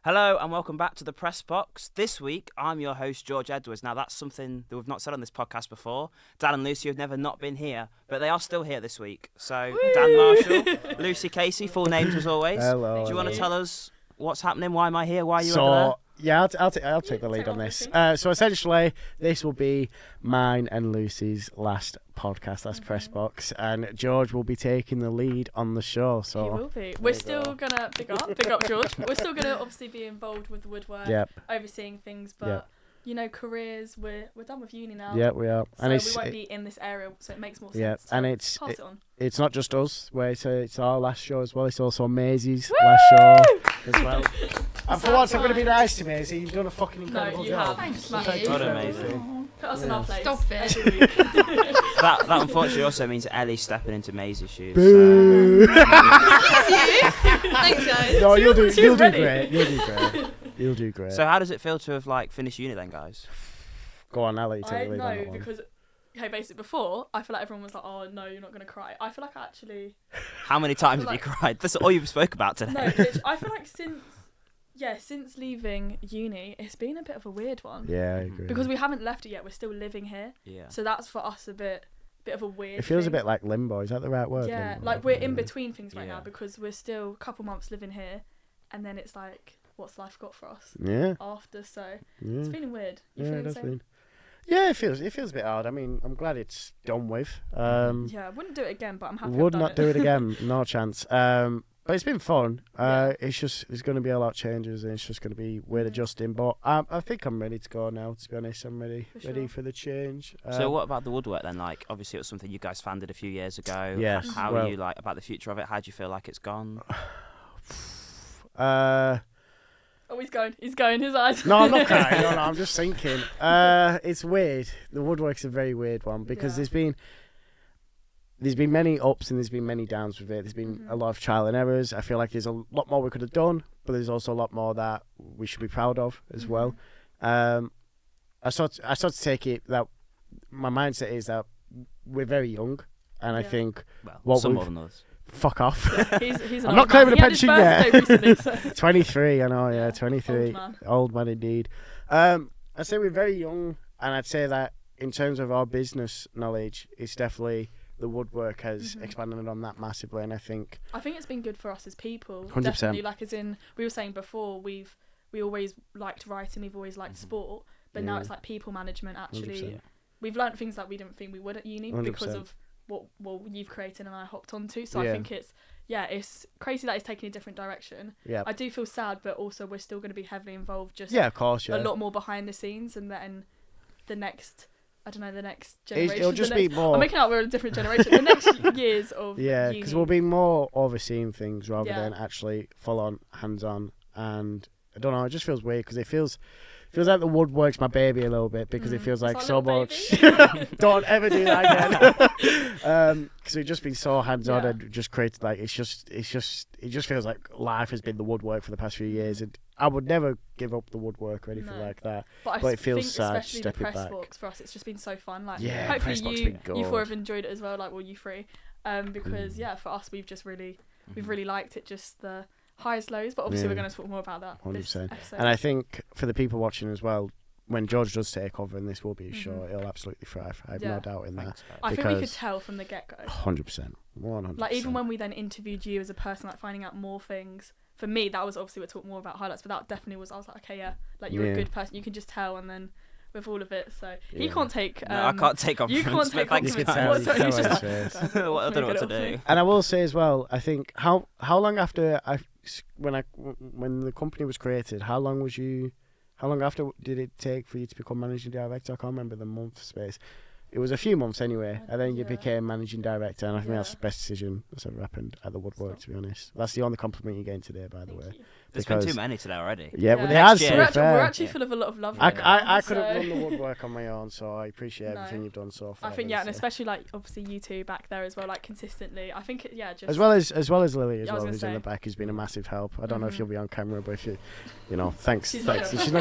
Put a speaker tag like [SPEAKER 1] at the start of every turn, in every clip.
[SPEAKER 1] Hello and welcome back to the Press Box. This week, I'm your host, George Edwards. Now, that's something that we've not said on this podcast before. Dan and Lucy have never not been here, but they are still here this week. So, Dan Marshall, Lucy Casey, full names as always.
[SPEAKER 2] Hello.
[SPEAKER 1] Do you want to tell us what's happening? Why am I here? Why are you over
[SPEAKER 2] So, yeah, I'll take the lead on this. So essentially, this will be mine and Lucy's last podcast, last Press Box, and George will be taking the lead on the show. So
[SPEAKER 3] He will be. We're still gonna big up George. We're still gonna obviously be involved with the woodwork, overseeing things, but you know, careers. We're done with uni now.
[SPEAKER 2] Yeah, we are,
[SPEAKER 3] So
[SPEAKER 2] and
[SPEAKER 3] we won't be in this area, so it makes more sense.
[SPEAKER 2] Yeah,
[SPEAKER 3] to
[SPEAKER 2] and
[SPEAKER 3] pass it on.
[SPEAKER 2] it's not just us. Where it's our last show as well. It's also Maisie's last show as well. And for once, I'm going to be nice to Maisie. You've done a fucking incredible job.
[SPEAKER 3] Thanks,
[SPEAKER 2] Thank you
[SPEAKER 1] What
[SPEAKER 2] for
[SPEAKER 1] amazing.
[SPEAKER 2] everything.
[SPEAKER 3] Put us in our place.
[SPEAKER 4] Stop it.
[SPEAKER 3] every week.
[SPEAKER 1] That unfortunately also means Ellie's stepping into Maisie's shoes.
[SPEAKER 2] Boo.
[SPEAKER 4] Thanks, guys.
[SPEAKER 2] No, you'll do
[SPEAKER 3] ready.
[SPEAKER 2] great. You'll do great.
[SPEAKER 1] So how does it feel to have finished uni then, guys?
[SPEAKER 2] Go on, I'll let you take
[SPEAKER 3] I
[SPEAKER 2] the lead on
[SPEAKER 3] know
[SPEAKER 2] that one.
[SPEAKER 3] because basically before I feel like everyone was like, "Oh no, you're not gonna cry." I feel like I actually
[SPEAKER 1] How many times have you cried? That's all you've spoke about today.
[SPEAKER 3] no. Literally, I feel like since leaving uni, it's been a bit of a weird one.
[SPEAKER 2] Yeah, I agree.
[SPEAKER 3] Because we haven't left it yet, we're still living here.
[SPEAKER 1] Yeah.
[SPEAKER 3] So that's for us a bit of a weird
[SPEAKER 2] It feels
[SPEAKER 3] thing.
[SPEAKER 2] a bit like limbo. Is that the right word?
[SPEAKER 3] Yeah,
[SPEAKER 2] Limbo?
[SPEAKER 3] like we're in between things right
[SPEAKER 1] Yeah.
[SPEAKER 3] now because we're still a couple months living here, and then it's like, what's life got for us
[SPEAKER 2] Yeah.
[SPEAKER 3] after? So
[SPEAKER 2] Yeah.
[SPEAKER 3] it's feeling weird. You
[SPEAKER 2] Yeah,
[SPEAKER 3] feeling the
[SPEAKER 2] that's
[SPEAKER 3] same?
[SPEAKER 2] been. Yeah, it feels a bit hard. I mean, I'm glad it's done with.
[SPEAKER 3] Yeah, I wouldn't do it again, but I'm happy.
[SPEAKER 2] Would
[SPEAKER 3] I've
[SPEAKER 2] not
[SPEAKER 3] done
[SPEAKER 2] do it again. No chance. But it's been fun.
[SPEAKER 3] Yeah.
[SPEAKER 2] There's going to be a lot of changes, and it's just going to be weird adjusting. But I think I'm ready to go now. To be honest, I'm ready
[SPEAKER 3] sure.
[SPEAKER 2] for the change.
[SPEAKER 1] So what about the woodwork then? Obviously it was something you guys founded a few years ago.
[SPEAKER 2] Yes,
[SPEAKER 1] How
[SPEAKER 2] well-
[SPEAKER 1] are you about the future of it? How do you feel like it's gone?
[SPEAKER 3] Oh, he's going. His eyes.
[SPEAKER 2] No, I'm not crying. No, I'm just thinking. It's weird. The woodwork's a very weird one because
[SPEAKER 3] Yeah.
[SPEAKER 2] there's been many ups and there's been many downs with it. There's been a lot of trial and errors. I feel like there's a lot more we could have done, but there's also a lot more that we should be proud of as well. I sort of take it that my mindset is that we're very young, and I
[SPEAKER 3] Yeah.
[SPEAKER 2] think
[SPEAKER 1] Well, some more than others.
[SPEAKER 2] fuck off.
[SPEAKER 3] He's an
[SPEAKER 2] I'm not
[SPEAKER 3] old
[SPEAKER 2] claiming
[SPEAKER 3] man.
[SPEAKER 2] a
[SPEAKER 3] He had his
[SPEAKER 2] pension yet.
[SPEAKER 3] birthday recently, so
[SPEAKER 2] 23, I know, yeah, 23.
[SPEAKER 3] Old man.
[SPEAKER 2] Old man indeed. I'd say we're very young, and I'd say that in terms of our business knowledge, it's definitely the woodwork has expanded on that massively, and I think
[SPEAKER 3] I think it's been good for us as people.
[SPEAKER 2] 100%.
[SPEAKER 3] Definitely, as in we were saying before, we always liked writing, we've always liked sport, but now
[SPEAKER 2] Yeah.
[SPEAKER 3] it's like people management. Actually,
[SPEAKER 2] 100%.
[SPEAKER 3] we've learnt things that we didn't think we would at uni
[SPEAKER 2] 100%.
[SPEAKER 3] because of what you've created and I hopped onto. So
[SPEAKER 2] Yeah.
[SPEAKER 3] I think it's crazy that it's taking a different direction.
[SPEAKER 2] Yeah.
[SPEAKER 3] I do feel sad, but also we're still going to be heavily involved. Just
[SPEAKER 2] Yeah, of course, yeah.
[SPEAKER 3] a lot more behind the scenes, and then the next. I don't know, the next
[SPEAKER 2] It'll
[SPEAKER 3] generation.
[SPEAKER 2] just
[SPEAKER 3] the
[SPEAKER 2] be
[SPEAKER 3] next,
[SPEAKER 2] more.
[SPEAKER 3] I'm making out we're a different generation. The next years of
[SPEAKER 2] Yeah,
[SPEAKER 3] uni.
[SPEAKER 2] because we'll be more overseeing things rather
[SPEAKER 3] Yeah.
[SPEAKER 2] than actually full on, hands on. And I don't know, it just feels weird because it feels like the woodwork's my baby a little bit because it feels
[SPEAKER 3] It's
[SPEAKER 2] like
[SPEAKER 3] our
[SPEAKER 2] so
[SPEAKER 3] little
[SPEAKER 2] much.
[SPEAKER 3] baby.
[SPEAKER 2] Don't ever do that again. Because we've just been so hands on
[SPEAKER 3] Yeah.
[SPEAKER 2] and just created it just feels like life has been the woodwork for the past few years, and I would never give up the woodwork or anything
[SPEAKER 3] No.
[SPEAKER 2] like that.
[SPEAKER 3] But
[SPEAKER 2] But it feels
[SPEAKER 3] think
[SPEAKER 2] sad
[SPEAKER 3] especially the
[SPEAKER 2] stepping
[SPEAKER 3] press
[SPEAKER 2] back.
[SPEAKER 3] box for us, it's just been so fun.
[SPEAKER 2] Yeah,
[SPEAKER 3] Hopefully
[SPEAKER 2] press box
[SPEAKER 3] you
[SPEAKER 2] been
[SPEAKER 3] you four
[SPEAKER 2] good.
[SPEAKER 3] have enjoyed it as well. You three, because for us we've just really liked it. Just the highs, lows. But obviously
[SPEAKER 2] Yeah.
[SPEAKER 3] we're going to talk more about that.
[SPEAKER 2] 100%.
[SPEAKER 3] This episode.
[SPEAKER 2] And I think for the people watching as well, when George does take over and this will be a show,
[SPEAKER 3] Mhm.
[SPEAKER 2] it'll absolutely thrive. I have
[SPEAKER 3] Yeah.
[SPEAKER 2] no doubt in that.
[SPEAKER 1] Thanks, guys.
[SPEAKER 3] I think we could
[SPEAKER 2] because-
[SPEAKER 3] tell from the get go.
[SPEAKER 2] 100%. 100%.
[SPEAKER 3] Even when we then interviewed you as a person, finding out more things. For me, that was obviously we'll talk more about highlights, but that definitely was. I was like, okay, yeah, you're
[SPEAKER 2] Yeah.
[SPEAKER 3] a good person. You can just tell, and then with all of it, so he
[SPEAKER 2] Yeah.
[SPEAKER 3] can't take.
[SPEAKER 1] No, I can't take
[SPEAKER 3] You
[SPEAKER 1] compliments.
[SPEAKER 3] can't take
[SPEAKER 1] but thanks,
[SPEAKER 2] You
[SPEAKER 3] compliments.
[SPEAKER 2] can
[SPEAKER 1] guys.
[SPEAKER 2] tell,
[SPEAKER 3] What's-
[SPEAKER 2] you
[SPEAKER 3] he's
[SPEAKER 2] can
[SPEAKER 3] just
[SPEAKER 2] tell
[SPEAKER 3] like,
[SPEAKER 2] his face.
[SPEAKER 1] Well, I don't know what to
[SPEAKER 3] Make it
[SPEAKER 1] do.
[SPEAKER 3] up.
[SPEAKER 2] And I will say as well, I think how long after when the company was created, how long after did it take for you to become managing director? I can't remember the month space. It was a few months anyway, and then you
[SPEAKER 3] Yeah.
[SPEAKER 2] became managing director, and I think
[SPEAKER 3] Yeah.
[SPEAKER 2] that's the best decision that's ever happened at the woodwork, to be honest. That's the only compliment you're getting today, by the way.
[SPEAKER 1] There's been too
[SPEAKER 2] Because-
[SPEAKER 1] many today already.
[SPEAKER 2] Yeah, well,
[SPEAKER 3] Yeah.
[SPEAKER 2] they
[SPEAKER 1] Next
[SPEAKER 2] has,
[SPEAKER 1] year.
[SPEAKER 2] to
[SPEAKER 3] We're
[SPEAKER 2] be
[SPEAKER 3] actually,
[SPEAKER 2] fair.
[SPEAKER 3] we're actually full of a lot of love.
[SPEAKER 2] I
[SPEAKER 3] right now,
[SPEAKER 2] couldn't
[SPEAKER 3] so-
[SPEAKER 2] run the woodwork on my own, so I appreciate
[SPEAKER 3] No.
[SPEAKER 2] everything you've done so far.
[SPEAKER 3] I think and
[SPEAKER 2] Lisa.
[SPEAKER 3] especially obviously you two back there as well, consistently. I think just
[SPEAKER 2] as well as Lily as
[SPEAKER 3] Yeah, I was
[SPEAKER 2] well,
[SPEAKER 3] gonna
[SPEAKER 2] who's in the
[SPEAKER 3] say.
[SPEAKER 2] back, has been a massive help. I don't know if
[SPEAKER 3] Mhm.
[SPEAKER 2] she'll be on camera, but if thanks.
[SPEAKER 3] She's not
[SPEAKER 2] Thanks.
[SPEAKER 3] gonna-
[SPEAKER 2] She's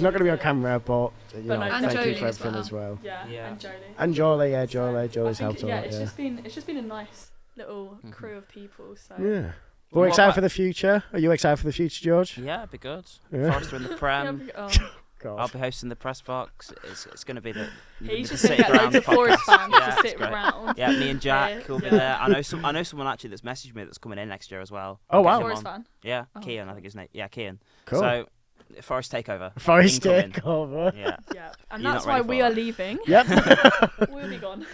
[SPEAKER 2] not gonna be on camera, but
[SPEAKER 3] no,
[SPEAKER 2] thank you
[SPEAKER 4] Jolie
[SPEAKER 2] for
[SPEAKER 4] as
[SPEAKER 2] everything
[SPEAKER 4] well.
[SPEAKER 2] as well.
[SPEAKER 3] yeah,
[SPEAKER 1] Yeah.
[SPEAKER 3] and Jolie.
[SPEAKER 2] And Jolie, Jolie's
[SPEAKER 3] I think,
[SPEAKER 2] helped a lot.
[SPEAKER 3] it's just been a nice little crew of people. So
[SPEAKER 2] Yeah. We're excited for the future. Are you excited for the future, George?
[SPEAKER 1] Yeah, it'd be good.
[SPEAKER 2] Yeah.
[SPEAKER 1] Forest are in the Prem.
[SPEAKER 2] God.
[SPEAKER 1] I'll be hosting the press box. It's going to be the
[SPEAKER 3] He's just
[SPEAKER 1] sit
[SPEAKER 3] going to get
[SPEAKER 1] around
[SPEAKER 3] loads of Forest
[SPEAKER 1] podcast.
[SPEAKER 3] fans
[SPEAKER 1] Yeah,
[SPEAKER 3] to
[SPEAKER 1] it's
[SPEAKER 3] sit
[SPEAKER 1] great.
[SPEAKER 3] around.
[SPEAKER 1] Yeah, me and Jack will be
[SPEAKER 3] Yeah.
[SPEAKER 1] there. I know someone actually that's messaged me that's coming in next year as well.
[SPEAKER 2] Oh,
[SPEAKER 1] I'll get
[SPEAKER 2] wow.
[SPEAKER 1] him
[SPEAKER 3] Forest
[SPEAKER 1] on.
[SPEAKER 3] fan.
[SPEAKER 1] Yeah,
[SPEAKER 3] Oh,
[SPEAKER 1] Kian, I
[SPEAKER 3] cool.
[SPEAKER 1] think his name. Yeah, Kian.
[SPEAKER 2] Cool.
[SPEAKER 1] So, Forest takeover.
[SPEAKER 2] Forest
[SPEAKER 1] Incoming.
[SPEAKER 2] takeover.
[SPEAKER 1] Yeah.
[SPEAKER 3] Yeah, and
[SPEAKER 1] You're
[SPEAKER 3] that's
[SPEAKER 1] not
[SPEAKER 3] why
[SPEAKER 1] ready
[SPEAKER 3] we
[SPEAKER 1] for
[SPEAKER 3] are
[SPEAKER 1] that.
[SPEAKER 3] leaving.
[SPEAKER 2] Yep.
[SPEAKER 3] We'll be gone.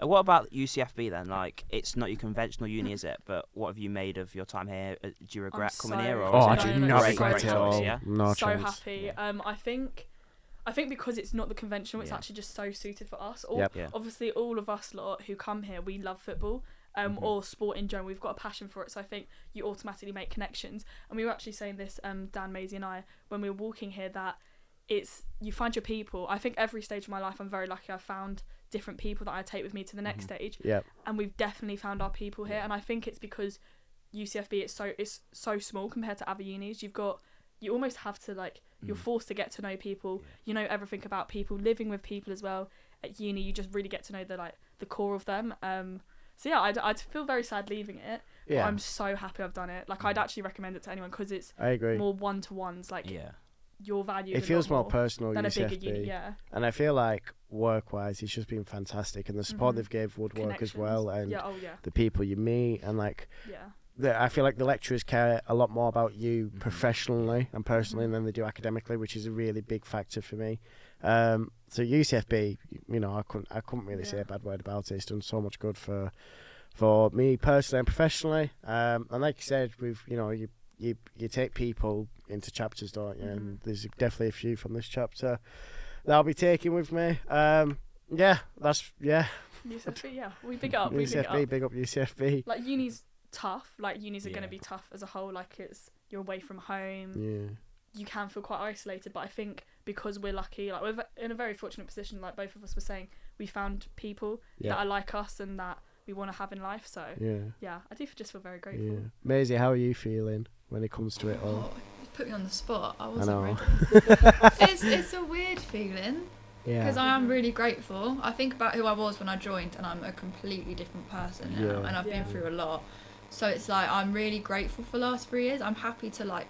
[SPEAKER 1] What about UCFB then? Like, it's not your conventional uni, is it? But what have you made of your time here? Do you regret coming
[SPEAKER 3] so-
[SPEAKER 1] here? Or
[SPEAKER 2] Oh, I
[SPEAKER 1] is it
[SPEAKER 2] do
[SPEAKER 1] a
[SPEAKER 2] not
[SPEAKER 1] great,
[SPEAKER 2] regret
[SPEAKER 1] great
[SPEAKER 2] it at
[SPEAKER 1] choice,
[SPEAKER 2] all.
[SPEAKER 1] yeah?
[SPEAKER 2] No
[SPEAKER 3] So
[SPEAKER 2] chance.
[SPEAKER 3] happy.
[SPEAKER 1] Yeah.
[SPEAKER 3] I think because it's not the conventional, it's
[SPEAKER 1] Yeah.
[SPEAKER 3] actually just so suited for us.
[SPEAKER 2] Yep.
[SPEAKER 1] Yeah.
[SPEAKER 3] Obviously, all of us lot who come here, we love football. Or sport in general. We've got a passion for it, so I think you automatically make connections. And we were actually saying this, Dan, Maisie and I, when we were walking here, that you find your people. I think every stage of my life, I'm very lucky. I found different people that I take with me to the next stage,
[SPEAKER 2] Yep.
[SPEAKER 3] and we've definitely found our people here. And I think it's because UCFB it's so small compared to other unis. You almost have to you're forced to get to know people. You know everything about people, living with people as well. At uni, you just really get to know the core of them. So yeah, I'd feel very sad leaving it.
[SPEAKER 2] Yeah.
[SPEAKER 3] But I'm so happy I've done it. I'd actually recommend it to anyone because it's
[SPEAKER 2] I agree.
[SPEAKER 3] more one-to-ones.
[SPEAKER 1] Yeah.
[SPEAKER 3] You're valued.
[SPEAKER 2] It feels more personal,
[SPEAKER 3] than a bigger
[SPEAKER 2] UCFB.
[SPEAKER 3] uni. Yeah.
[SPEAKER 2] And I feel like work-wise, it's just been fantastic. And the support they've gave Woodwork as well. And
[SPEAKER 3] Yeah. Oh yeah.
[SPEAKER 2] the people you meet. And
[SPEAKER 3] Yeah.
[SPEAKER 2] I feel like the lecturers care a lot more about you professionally and personally than they do academically, which is a really big factor for me. So UCFB, I couldn't really say a bad word about it. It's done so much good for me personally and professionally. And like you said, you take people into chapters, don't you? And there's definitely a few from this chapter that I'll be taking with me.
[SPEAKER 3] UCFB. Yeah. We big up.
[SPEAKER 2] UCFB, big up UCFB.
[SPEAKER 3] Uni's tough. Unis are going
[SPEAKER 1] Yeah.
[SPEAKER 3] to be tough as a whole. You're away from home.
[SPEAKER 2] Yeah.
[SPEAKER 3] You can feel quite isolated, but I think because we're lucky, we're in a very fortunate position, like both of us were saying, we found people that are like us and that we want to have in life. So yeah, I do just feel very grateful.
[SPEAKER 2] Yeah. Maisie, how are you feeling when it comes to it all?
[SPEAKER 4] Oh, you put me on the spot. I
[SPEAKER 2] I
[SPEAKER 4] wasn't
[SPEAKER 2] know.
[SPEAKER 4] ready. It's a weird feeling because
[SPEAKER 2] Yeah.
[SPEAKER 4] I am really grateful. I think about who I was when I joined, and I'm a completely different person now,
[SPEAKER 2] Yeah.
[SPEAKER 4] and I've
[SPEAKER 3] Yeah.
[SPEAKER 4] been through a lot. So it's I'm really grateful for the last 3 years. I'm happy to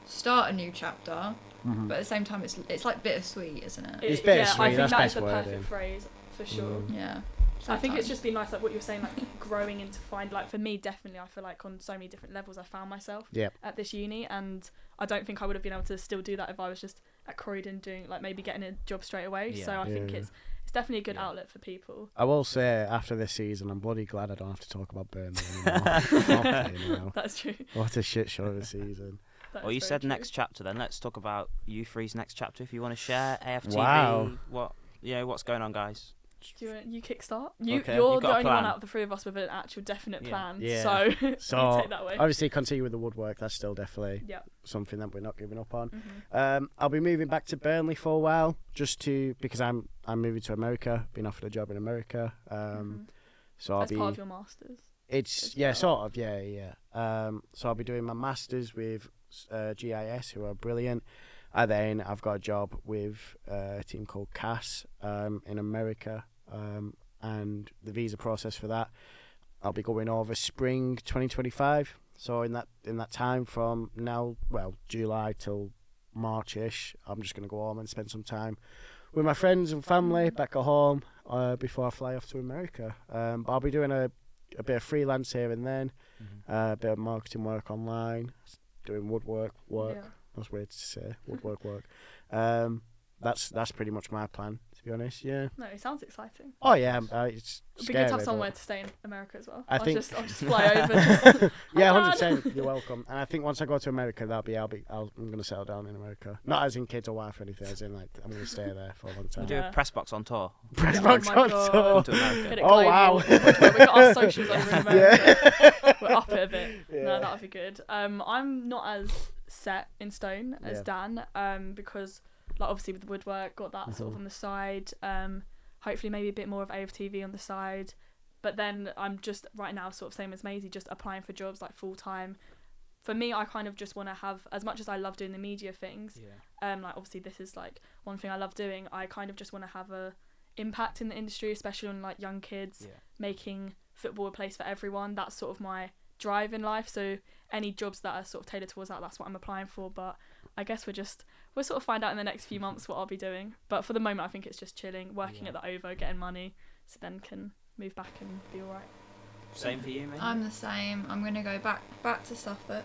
[SPEAKER 4] start a new chapter, but at the same time, it's bittersweet, isn't it?
[SPEAKER 2] It's
[SPEAKER 3] Yeah,
[SPEAKER 2] bittersweet,
[SPEAKER 3] I think
[SPEAKER 2] that's
[SPEAKER 3] that's
[SPEAKER 2] best
[SPEAKER 3] the
[SPEAKER 2] wording.
[SPEAKER 3] perfect phrase for sure.
[SPEAKER 4] Yeah.
[SPEAKER 3] I think it's
[SPEAKER 4] Sometimes.
[SPEAKER 3] just been nice, what you were saying, growing into find, for me, definitely, I feel on so many different levels, I found myself
[SPEAKER 2] Yep.
[SPEAKER 3] at this uni, and I don't think I would have been able to still do that if I was just at Croydon doing, maybe getting a job straight away.
[SPEAKER 1] Yeah.
[SPEAKER 3] So I think
[SPEAKER 2] Yeah.
[SPEAKER 3] it's definitely a good outlet for people.
[SPEAKER 2] I will say, after this season, I'm bloody glad I don't have to talk about Burnley anymore. Fucking hell.
[SPEAKER 3] That's true.
[SPEAKER 2] What a shit show of a season.
[SPEAKER 3] That
[SPEAKER 1] Well,
[SPEAKER 3] is
[SPEAKER 1] you
[SPEAKER 3] very
[SPEAKER 1] said
[SPEAKER 3] true.
[SPEAKER 1] next chapter then. Let's talk about U3's next chapter if you want to share. AFTV.
[SPEAKER 2] Wow.
[SPEAKER 1] What's going on, guys?
[SPEAKER 3] Do you kickstart?
[SPEAKER 2] Okay.
[SPEAKER 3] You're
[SPEAKER 1] You've
[SPEAKER 3] the
[SPEAKER 1] got a
[SPEAKER 3] only one
[SPEAKER 1] plan.
[SPEAKER 3] out of the three of us with an actual definite
[SPEAKER 1] Yeah.
[SPEAKER 3] plan.
[SPEAKER 2] Yeah.
[SPEAKER 3] So
[SPEAKER 2] So,
[SPEAKER 3] you take that way.
[SPEAKER 2] obviously, continue with the woodwork. That's still definitely
[SPEAKER 3] Yeah.
[SPEAKER 2] something that we're not giving up on.
[SPEAKER 3] Mhm.
[SPEAKER 2] I'll be moving back to Burnley for a while, because I'm moving to America. Been offered a job in America. So I'll
[SPEAKER 3] As
[SPEAKER 2] be.
[SPEAKER 3] part of your masters.
[SPEAKER 2] It's
[SPEAKER 3] as well.
[SPEAKER 2] sort of, yeah. So I'll be doing my masters with GIS, who are brilliant. And then I've got a job with a team called CAS in America, and the visa process for that, I'll be going over spring 2025. So in that time from now, July till March-ish, I'm just going to go home and spend some time with my friends and family back at home before I fly off to America. But I'll be doing a bit of freelance here and then, a bit of marketing work online, doing woodwork work.
[SPEAKER 3] Yeah.
[SPEAKER 2] That's weird to say, woodwork work. That's pretty much my plan, to be honest. Yeah.
[SPEAKER 3] No, it sounds exciting.
[SPEAKER 2] Oh yeah, it's
[SPEAKER 3] It'd be
[SPEAKER 2] scary,
[SPEAKER 3] good to have
[SPEAKER 2] but-
[SPEAKER 3] somewhere to stay in America as well.
[SPEAKER 2] I
[SPEAKER 3] I'll
[SPEAKER 2] think-
[SPEAKER 3] just fly over. Just,
[SPEAKER 2] Yeah,
[SPEAKER 3] Hi,
[SPEAKER 2] 100%. You're welcome. And I think once I go to America, I'm gonna settle down in America. Not as in kids or wife or anything. As in I'm gonna stay there for a long time.
[SPEAKER 1] Do
[SPEAKER 3] Yeah.
[SPEAKER 1] a press box on tour.
[SPEAKER 2] Press
[SPEAKER 3] Oh
[SPEAKER 2] box
[SPEAKER 3] my
[SPEAKER 2] on
[SPEAKER 3] God.
[SPEAKER 2] tour.
[SPEAKER 1] Come to America.
[SPEAKER 3] Get it
[SPEAKER 2] Oh,
[SPEAKER 3] global.
[SPEAKER 2] wow.
[SPEAKER 3] We've got our socials over in America. We're up it a bit.
[SPEAKER 2] Yeah.
[SPEAKER 3] No, that would be good. I'm not as set in stone as
[SPEAKER 2] Yeah.
[SPEAKER 3] Dan, because obviously with the woodwork, got that sort of on the side. Hopefully maybe a bit more of AFTV on the side. But then I'm just right now sort of same as Maisie, just applying for jobs full time. For me, I kind of just want to have, as much as I love doing the media things, obviously this is one thing I love doing. I kind of just want to have a impact in the industry, especially on young kids, making football a place for everyone. That's sort of my drive in life. So any jobs that are sort of tailored towards that, that's what I'm applying for. But I guess we'll sort of find out in the next few months what I'll be doing. But for the moment, I think it's just chilling, working at the OVO, getting money, so then can move back and be all right.
[SPEAKER 1] Same for you, mate?
[SPEAKER 4] I'm the same. I'm going to go back to Suffolk.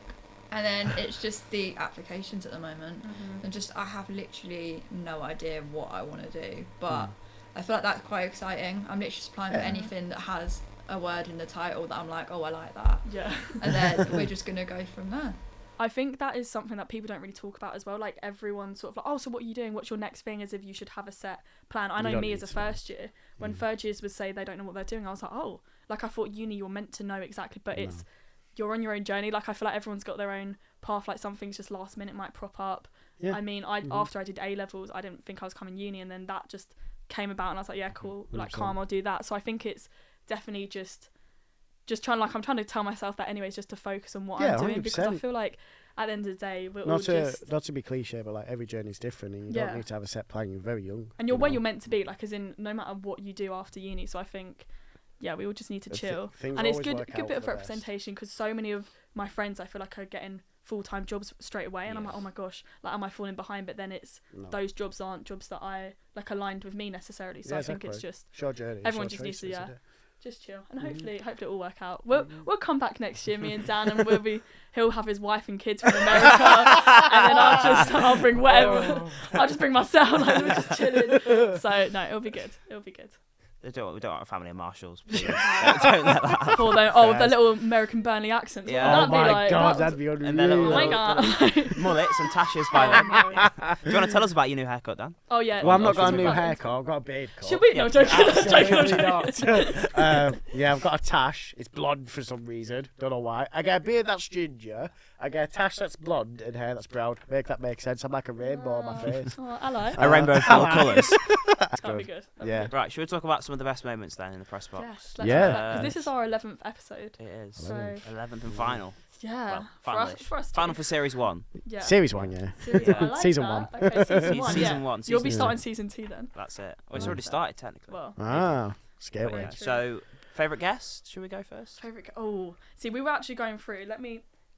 [SPEAKER 4] And then it's just the applications at the moment. And just, I have literally no idea what I want to do. But I feel like that's quite exciting. I'm literally just applying for anything that has a word in the title that I'm like, oh, I like that.
[SPEAKER 3] Yeah.
[SPEAKER 4] And then we're just going to go from there.
[SPEAKER 3] I think that is something that people don't really talk about as well. Like, everyone's sort of like, oh, so what are you doing? What's your next thing? As if you should have a set plan. I know me as a first year, when third years would say they don't know what they're doing, I was like, oh, like I thought uni you're meant to know exactly, but it's, you're on your own journey. Like, I feel like everyone's got their own path. Like, some things just last minute might prop up. Yeah. I mean, after I did A-levels, I didn't think I was coming uni, and then that just came about, and I was like, yeah, cool, like, calm, I'll do that. So I think it's definitely just trying, like, I'm trying to tell myself that anyways, just to focus on what I'm doing, 100%. Because I feel like at the end of the day, we're all just...
[SPEAKER 2] Not to be cliche, but, like, every journey's different, and you don't need to have a set plan. You're very young.
[SPEAKER 3] And you're where you're meant to be, like, as in, no matter what you do after uni. So I think, yeah, we all just need to chill. And it's good bit of representation, because so many of my friends, I feel like, are getting full-time jobs straight away, and I'm like, oh my gosh, like, am I falling behind? But then it's those jobs aren't jobs that I, like, aligned with me necessarily. So I think it's just...
[SPEAKER 2] Short journey.
[SPEAKER 3] Everyone just needs to, just chill, and hopefully it'll all work out. We'll come back next year, me and Dan, and he'll have his wife and kids from America, and then I'll bring whatever. I'll just bring myself, like, we're just chilling. So no, it'll be good.
[SPEAKER 1] We don't want a family of marshals. Please. don't let that happen.
[SPEAKER 3] Or the little American Burnley accents.
[SPEAKER 1] Yeah.
[SPEAKER 2] Oh my god, that'd be unreal.
[SPEAKER 1] And then
[SPEAKER 3] oh my god.
[SPEAKER 1] Mullets and tashes by then. Do you want to tell us about your new haircut, Dan?
[SPEAKER 3] Oh yeah.
[SPEAKER 2] Well, I've not got a new haircut. I've got a beard cut.
[SPEAKER 3] Should we? No, joking.
[SPEAKER 2] Absolutely not. Yeah, I've got a tash. It's blonde for some reason. Don't know why. I get a beard that's ginger. I get a tash that's blonde and hair that's brown. Make that make sense. I'm like a rainbow on my face.
[SPEAKER 3] Oh, hello.
[SPEAKER 1] A rainbow of four colours.
[SPEAKER 3] That'd be good.
[SPEAKER 2] Yeah.
[SPEAKER 1] Right, should we talk about some of the best moments then in the press box?
[SPEAKER 3] Yes, let's do that, because this is our 11th episode.
[SPEAKER 1] It is.
[SPEAKER 3] So
[SPEAKER 1] 11th and final.
[SPEAKER 3] Yeah.
[SPEAKER 1] Well,
[SPEAKER 3] for us
[SPEAKER 1] final for series 1.
[SPEAKER 3] Yeah.
[SPEAKER 2] Series 1, yeah.
[SPEAKER 3] I like
[SPEAKER 2] Season
[SPEAKER 3] that.
[SPEAKER 2] 1.
[SPEAKER 3] Okay, season 1.
[SPEAKER 1] Season 1.
[SPEAKER 3] You'll be starting season 2 then.
[SPEAKER 1] That's it. Well, it's already started technically.
[SPEAKER 3] Well.
[SPEAKER 2] Scared
[SPEAKER 1] Yeah.
[SPEAKER 2] away.
[SPEAKER 1] So, favourite guest? Should we go first?
[SPEAKER 3] See, we were actually going through.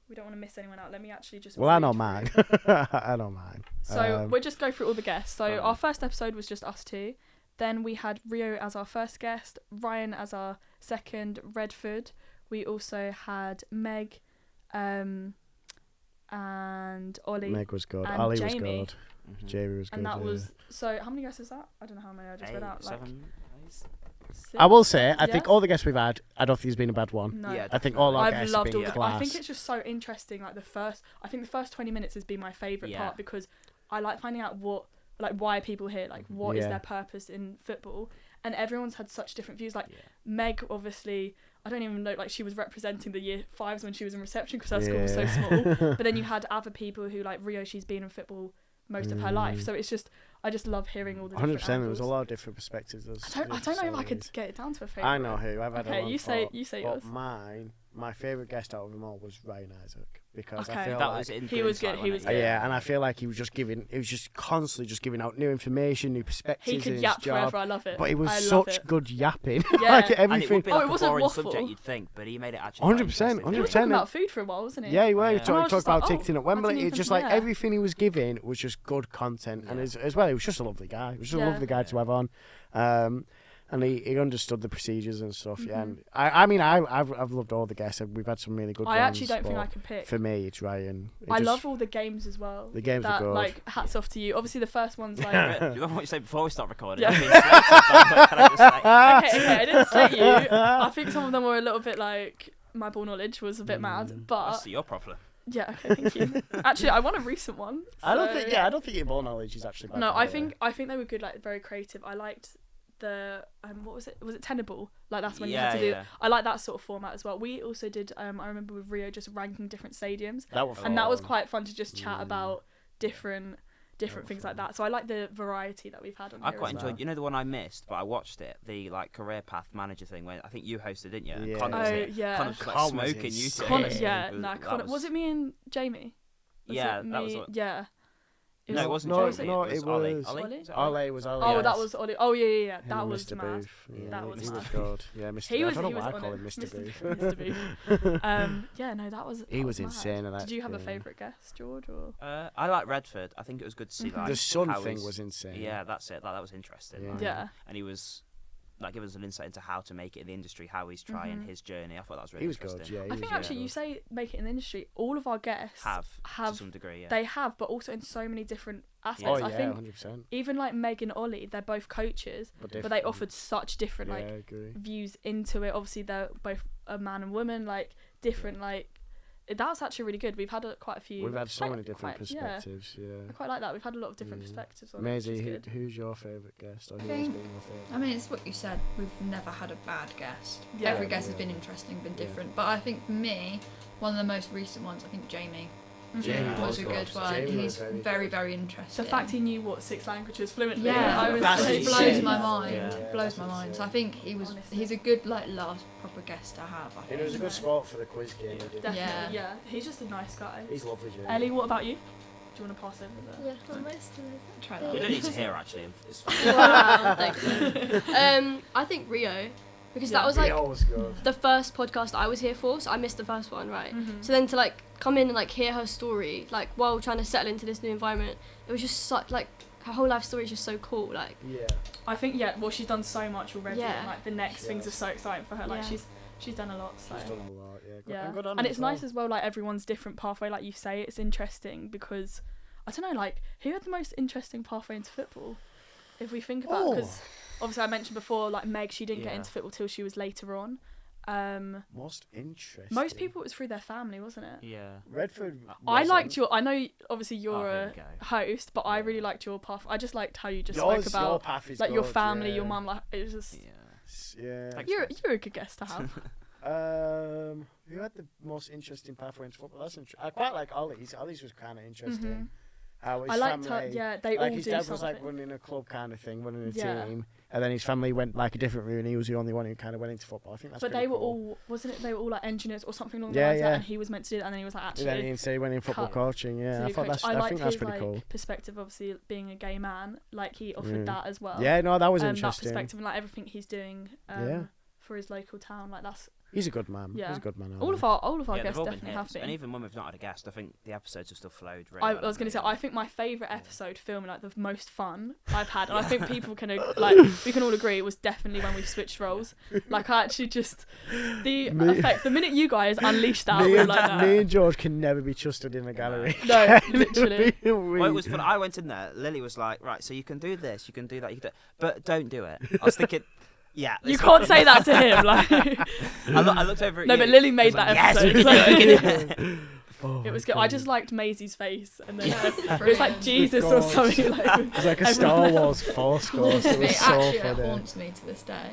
[SPEAKER 3] We don't want to miss anyone out. Let me actually just.
[SPEAKER 2] Well, I know mine. I know mine.
[SPEAKER 3] So we'll just go through all the guests. So our first episode was just us two. Then we had Rio as our first guest, Ryan as our second, Redford. We also had Meg, and Ollie.
[SPEAKER 2] Meg was good.
[SPEAKER 3] And
[SPEAKER 2] Ollie
[SPEAKER 3] Jamie.
[SPEAKER 2] was good.
[SPEAKER 1] Mm-hmm.
[SPEAKER 2] Jamie was good.
[SPEAKER 3] And that was so. How many guests is that? I don't know how many I just read out.
[SPEAKER 1] 7,
[SPEAKER 3] 6?
[SPEAKER 2] I will say, I think all the guests we've had, I don't think there's been a bad one.
[SPEAKER 3] No.
[SPEAKER 1] Yeah,
[SPEAKER 2] I think all our
[SPEAKER 3] I've
[SPEAKER 2] guests have
[SPEAKER 3] loved
[SPEAKER 2] been
[SPEAKER 3] all
[SPEAKER 2] class.
[SPEAKER 3] I think it's just so interesting. Like I think the first 20 minutes has been my favourite part, because I like finding out why are people here, like what is their purpose in football, and everyone's had such different views. Like Meg, obviously, I don't even know, like she was representing the year 5s when she was in reception because her school was so small. But then you had other people who, like Rio, she's been in football most of her life, so it's just, I just love hearing all the 100%.
[SPEAKER 2] There was a lot of different perspectives.
[SPEAKER 3] I don't know if I could get it down to a favourite.
[SPEAKER 2] I know who. I've had a long
[SPEAKER 3] you say yours.
[SPEAKER 2] My favourite guest out of them all was Ryan Isaac, because I feel
[SPEAKER 1] that
[SPEAKER 2] like
[SPEAKER 1] was
[SPEAKER 3] he was good. He was good.
[SPEAKER 2] Yeah, and I feel like he was just constantly just giving out new information, new perspectives.
[SPEAKER 3] He could
[SPEAKER 2] in his
[SPEAKER 3] yap
[SPEAKER 2] job.
[SPEAKER 3] forever. I love it.
[SPEAKER 2] But it was such good yapping.
[SPEAKER 3] Yeah.
[SPEAKER 2] Like
[SPEAKER 1] And it would
[SPEAKER 2] everything.
[SPEAKER 1] be like
[SPEAKER 3] it
[SPEAKER 1] a
[SPEAKER 3] wasn't
[SPEAKER 1] boring
[SPEAKER 3] waffle.
[SPEAKER 1] subject, you'd think, but he made it actually
[SPEAKER 2] 100%.
[SPEAKER 3] He was talking about food for a while, wasn't he?
[SPEAKER 2] Yeah, he was.
[SPEAKER 1] Yeah.
[SPEAKER 2] He talked about
[SPEAKER 3] like,
[SPEAKER 2] ticketing at Wembley. It's just like everything he was giving was just good content, and as well, he was just a lovely guy. He was just a lovely guy to have on. And he understood the procedures and stuff. Yeah, and I've loved all the guests. We've had some really good ones.
[SPEAKER 3] I actually don't think I could pick.
[SPEAKER 2] For me, it's Ryan.
[SPEAKER 3] I love all the games as well.
[SPEAKER 2] The games are good.
[SPEAKER 3] Like, hats off to you. Obviously, the first one's like.
[SPEAKER 1] Do you remember what you said before we start recording?
[SPEAKER 3] Yeah. Okay, I didn't slate you. I think some of them were a little bit like, my ball knowledge was a bit mad, but.
[SPEAKER 1] That's your problem.
[SPEAKER 3] Yeah, okay, thank you. Actually, I want a recent one.
[SPEAKER 2] I don't think your ball knowledge is actually bad.
[SPEAKER 3] No, I think they were good, like very creative. I liked the what was it? Was it Tenable? Like that's when you had to do.
[SPEAKER 1] Yeah.
[SPEAKER 3] I like that sort of format as well. We also did. I remember with Rio just ranking different stadiums.
[SPEAKER 2] That was
[SPEAKER 3] and that was quite fun to just chat about different things like that. So I like the variety that we've had on
[SPEAKER 1] I
[SPEAKER 3] here.
[SPEAKER 1] quite
[SPEAKER 3] as well.
[SPEAKER 1] enjoyed. You know the one I missed, but I watched it. The like career path manager thing. Where I think you hosted, didn't you?
[SPEAKER 2] Yeah.
[SPEAKER 1] Connor
[SPEAKER 3] Yeah.
[SPEAKER 1] Connor was like
[SPEAKER 2] Con was
[SPEAKER 1] smoking you.
[SPEAKER 2] insane.
[SPEAKER 3] Connor,
[SPEAKER 1] two.
[SPEAKER 3] Connor. Was it me and Jamie?
[SPEAKER 1] Yeah, that was.
[SPEAKER 3] Yeah.
[SPEAKER 1] No, it wasn't
[SPEAKER 2] no,
[SPEAKER 1] Jamie.
[SPEAKER 2] no,
[SPEAKER 1] it was
[SPEAKER 2] it
[SPEAKER 1] Ollie.
[SPEAKER 2] was
[SPEAKER 1] Ollie?
[SPEAKER 3] Ollie?
[SPEAKER 1] Was it Ollie?
[SPEAKER 2] Ollie was Ollie.
[SPEAKER 3] Oh,
[SPEAKER 2] yes.
[SPEAKER 3] that was Ollie. Oh yeah.
[SPEAKER 2] Him
[SPEAKER 3] That
[SPEAKER 2] and
[SPEAKER 3] was
[SPEAKER 2] Mr.
[SPEAKER 3] mad.
[SPEAKER 2] Booth. Yeah,
[SPEAKER 3] That was
[SPEAKER 2] he was
[SPEAKER 3] mad.
[SPEAKER 2] good. Yeah, Mr.
[SPEAKER 3] He
[SPEAKER 2] Booth.
[SPEAKER 3] was.
[SPEAKER 2] I don't
[SPEAKER 3] He
[SPEAKER 2] know
[SPEAKER 3] was
[SPEAKER 2] why I
[SPEAKER 3] on
[SPEAKER 2] call
[SPEAKER 3] it.
[SPEAKER 2] him Mr. Booth.
[SPEAKER 3] Mr. Booth. Yeah, no, that was.
[SPEAKER 2] He
[SPEAKER 3] that
[SPEAKER 2] was
[SPEAKER 3] mad.
[SPEAKER 2] insane at that
[SPEAKER 3] Did you have a
[SPEAKER 2] game.
[SPEAKER 3] favourite guest, George? Or
[SPEAKER 1] I like Redford. I think it was good to see
[SPEAKER 3] Mhm.
[SPEAKER 1] like
[SPEAKER 2] The sun
[SPEAKER 1] how
[SPEAKER 2] thing
[SPEAKER 1] he's-
[SPEAKER 2] was insane.
[SPEAKER 1] Yeah, that's it. That was interesting.
[SPEAKER 2] Yeah.
[SPEAKER 1] like,
[SPEAKER 3] yeah.
[SPEAKER 1] And he was like giving us an insight into how to make it in the industry, how he's trying
[SPEAKER 3] Mhm.
[SPEAKER 1] his journey. I thought that was really
[SPEAKER 2] He was
[SPEAKER 1] interesting.
[SPEAKER 2] good. Yeah, he
[SPEAKER 3] I
[SPEAKER 2] was
[SPEAKER 3] think
[SPEAKER 2] really
[SPEAKER 3] actually, you
[SPEAKER 2] good.
[SPEAKER 3] say make it in the industry. All of our guests
[SPEAKER 1] Have
[SPEAKER 3] have
[SPEAKER 1] to some degree. Yeah.
[SPEAKER 3] they have, but also in so many different aspects.
[SPEAKER 2] Oh
[SPEAKER 3] I
[SPEAKER 2] yeah,
[SPEAKER 3] think
[SPEAKER 2] 100%.
[SPEAKER 3] even like Meg and Ollie, they're both coaches, but they
[SPEAKER 2] different.
[SPEAKER 3] offered such different
[SPEAKER 2] Yeah,
[SPEAKER 3] like
[SPEAKER 2] I agree.
[SPEAKER 3] views into it. Obviously, they're both a man and woman, like different. Like that's actually really good. We've had quite a few.
[SPEAKER 2] We've had so
[SPEAKER 3] quite-
[SPEAKER 2] many different
[SPEAKER 3] quite- yeah.
[SPEAKER 2] perspectives. Yeah.
[SPEAKER 3] I quite like that. We've had a lot of different
[SPEAKER 2] Yeah.
[SPEAKER 3] perspectives on it, which is
[SPEAKER 2] Maisie,
[SPEAKER 3] good.
[SPEAKER 2] who's your favourite guest? Or who has
[SPEAKER 4] think-
[SPEAKER 2] been your favourite?
[SPEAKER 4] I mean, it's what you said. We've never had a bad guest.
[SPEAKER 3] Yeah.
[SPEAKER 4] Every guest has
[SPEAKER 2] Yeah.
[SPEAKER 4] been interesting, been
[SPEAKER 2] Yeah.
[SPEAKER 4] different. But I think for me, one of the most recent ones, I think Jamie
[SPEAKER 2] Jamie
[SPEAKER 3] Mhm.
[SPEAKER 4] was a
[SPEAKER 1] good.
[SPEAKER 4] good one.
[SPEAKER 2] Jamie
[SPEAKER 4] He's
[SPEAKER 2] was
[SPEAKER 4] very,
[SPEAKER 2] very
[SPEAKER 4] very
[SPEAKER 3] The
[SPEAKER 4] interesting.
[SPEAKER 3] fact he knew what 6 languages fluently.
[SPEAKER 4] Yeah,
[SPEAKER 3] I was
[SPEAKER 1] That's
[SPEAKER 4] it
[SPEAKER 3] like,
[SPEAKER 4] blows
[SPEAKER 1] insane.
[SPEAKER 4] my mind.
[SPEAKER 1] Yeah.
[SPEAKER 4] It blows my mind. So I think
[SPEAKER 3] Honestly.
[SPEAKER 4] he's a good like last proper guest to have. I
[SPEAKER 2] It
[SPEAKER 4] think.
[SPEAKER 2] was a good spot for the quiz game. He did.
[SPEAKER 3] Definitely,
[SPEAKER 4] Yeah.
[SPEAKER 3] yeah. He's just a nice guy.
[SPEAKER 2] He's lovely, Jamie.
[SPEAKER 3] Ellie, what about you? Do you want to pass over there?
[SPEAKER 5] Yeah, most of it.
[SPEAKER 4] Try
[SPEAKER 1] We
[SPEAKER 4] that.
[SPEAKER 1] don't need to hear actually. It's
[SPEAKER 5] Wow, thank you. I think Rio, because
[SPEAKER 3] Yeah.
[SPEAKER 5] that was like
[SPEAKER 2] Rio was good.
[SPEAKER 5] the first podcast I was here for, so I missed the first one, right?
[SPEAKER 3] Mhm.
[SPEAKER 5] So then to like come in and like hear her story, like while trying to settle into this new environment, it was just such like her whole life story is just so cool. Like
[SPEAKER 2] Yeah.
[SPEAKER 3] I think well she's done so much already.
[SPEAKER 5] Yeah.
[SPEAKER 3] And, like the next things are
[SPEAKER 2] Yes.
[SPEAKER 3] so exciting for her. Like
[SPEAKER 5] Yeah.
[SPEAKER 3] she's done a lot. So
[SPEAKER 2] She's done a lot. Yeah. Good.
[SPEAKER 3] yeah,
[SPEAKER 2] And, good on
[SPEAKER 3] and
[SPEAKER 2] her
[SPEAKER 3] it's
[SPEAKER 2] as well.
[SPEAKER 3] nice as well. Like everyone's different pathway. Like you say, it's interesting because I don't know. Like who had the most interesting pathway into football? If we think about, because obviously I mentioned before, like Meg, she didn't get
[SPEAKER 1] Yeah.
[SPEAKER 3] into football till she was later on.
[SPEAKER 2] Most interesting.
[SPEAKER 3] Most people it was through their family, wasn't it?
[SPEAKER 1] yeah.
[SPEAKER 2] Redford.
[SPEAKER 3] I
[SPEAKER 2] wasn't.
[SPEAKER 3] liked your. I know obviously
[SPEAKER 1] Oh,
[SPEAKER 3] you're
[SPEAKER 1] here
[SPEAKER 3] a
[SPEAKER 1] we go.
[SPEAKER 3] host, but I
[SPEAKER 1] Yeah.
[SPEAKER 3] really liked your path. I just liked how you just
[SPEAKER 2] Yours,
[SPEAKER 3] spoke
[SPEAKER 2] your
[SPEAKER 3] about
[SPEAKER 2] path is
[SPEAKER 3] like your
[SPEAKER 2] good,
[SPEAKER 3] family,
[SPEAKER 2] yeah.
[SPEAKER 3] your mum. Like it was just
[SPEAKER 2] Yeah.
[SPEAKER 1] Thanks,
[SPEAKER 3] you're
[SPEAKER 1] guys.
[SPEAKER 3] a good guest to have.
[SPEAKER 2] Who had the most interesting pathway into football? That's I quite like Ollie's. Ollie's was kind of interesting.
[SPEAKER 3] Mhm.
[SPEAKER 2] How his
[SPEAKER 3] I liked
[SPEAKER 2] family,
[SPEAKER 3] how yeah they
[SPEAKER 2] like
[SPEAKER 3] all
[SPEAKER 2] his
[SPEAKER 3] do
[SPEAKER 2] dad
[SPEAKER 3] something.
[SPEAKER 2] was like running a club kind of thing, running a
[SPEAKER 3] Yeah.
[SPEAKER 2] team, and then his family went like a different route, and he was the only one who kind of went into football. I think that's.
[SPEAKER 3] But
[SPEAKER 2] pretty
[SPEAKER 3] they were
[SPEAKER 2] cool.
[SPEAKER 3] all wasn't it? They were all like engineers or something along
[SPEAKER 2] Yeah,
[SPEAKER 3] the lines of that,
[SPEAKER 2] yeah.
[SPEAKER 3] and he was meant to do that, and then he was like
[SPEAKER 2] And then
[SPEAKER 3] actually.
[SPEAKER 2] he said he went in football
[SPEAKER 3] cut
[SPEAKER 2] coaching.
[SPEAKER 3] to
[SPEAKER 2] Yeah,
[SPEAKER 3] do
[SPEAKER 2] I thought
[SPEAKER 3] coach.
[SPEAKER 2] that's.
[SPEAKER 3] I
[SPEAKER 2] I
[SPEAKER 3] liked
[SPEAKER 2] think that's
[SPEAKER 3] his
[SPEAKER 2] pretty
[SPEAKER 3] like
[SPEAKER 2] cool.
[SPEAKER 3] perspective, obviously being a gay man. Like he offered
[SPEAKER 2] Mm.
[SPEAKER 3] that as well.
[SPEAKER 2] Yeah, no, that was
[SPEAKER 3] that
[SPEAKER 2] interesting.
[SPEAKER 3] perspective and like everything he's doing.
[SPEAKER 2] Yeah.
[SPEAKER 3] For his local town, like that's
[SPEAKER 2] He's a good man.
[SPEAKER 3] Yeah.
[SPEAKER 2] He's a good man.
[SPEAKER 3] all of
[SPEAKER 2] Ollie.
[SPEAKER 3] our
[SPEAKER 1] Yeah, they've
[SPEAKER 3] guests
[SPEAKER 1] all been
[SPEAKER 3] definitely have
[SPEAKER 1] hits.
[SPEAKER 3] been.
[SPEAKER 1] And even when we've not had a guest, I think the episodes have still flowed really
[SPEAKER 3] I
[SPEAKER 1] well,
[SPEAKER 3] was going to say,
[SPEAKER 1] haven't
[SPEAKER 3] I think my favourite
[SPEAKER 1] Yeah.
[SPEAKER 3] episode filming, like the most fun I've had, and I think people can like we can all agree it was definitely when we switched roles. Like I actually just the effect the minute you guys unleashed that, we were like that.
[SPEAKER 2] me and George can never be trusted in a gallery.
[SPEAKER 3] No, literally.
[SPEAKER 1] Well, it was fun. I went in there. Lily was like, "Right, so you can do this, you can do that, you can do but don't do it." I was thinking, "Yeah,
[SPEAKER 3] You
[SPEAKER 1] it's
[SPEAKER 3] can't
[SPEAKER 1] not-
[SPEAKER 3] say that to him. Like
[SPEAKER 1] I looked over at
[SPEAKER 3] no,
[SPEAKER 1] you.
[SPEAKER 3] but Lily
[SPEAKER 1] I
[SPEAKER 3] made
[SPEAKER 1] was like,
[SPEAKER 3] that
[SPEAKER 1] yes,
[SPEAKER 3] episode.
[SPEAKER 1] we can do it, we can do it.
[SPEAKER 2] Oh
[SPEAKER 3] It
[SPEAKER 2] my
[SPEAKER 3] was good. I
[SPEAKER 2] God.
[SPEAKER 3] just liked Maisie's face, and then
[SPEAKER 4] Yeah,
[SPEAKER 3] it was like
[SPEAKER 4] brilliant.
[SPEAKER 3] Jesus or
[SPEAKER 2] God.
[SPEAKER 3] something. Like
[SPEAKER 2] It's like a Star Wars Force Ghost. It was
[SPEAKER 4] It
[SPEAKER 2] so
[SPEAKER 4] actually
[SPEAKER 2] funny.
[SPEAKER 4] haunts me to this day.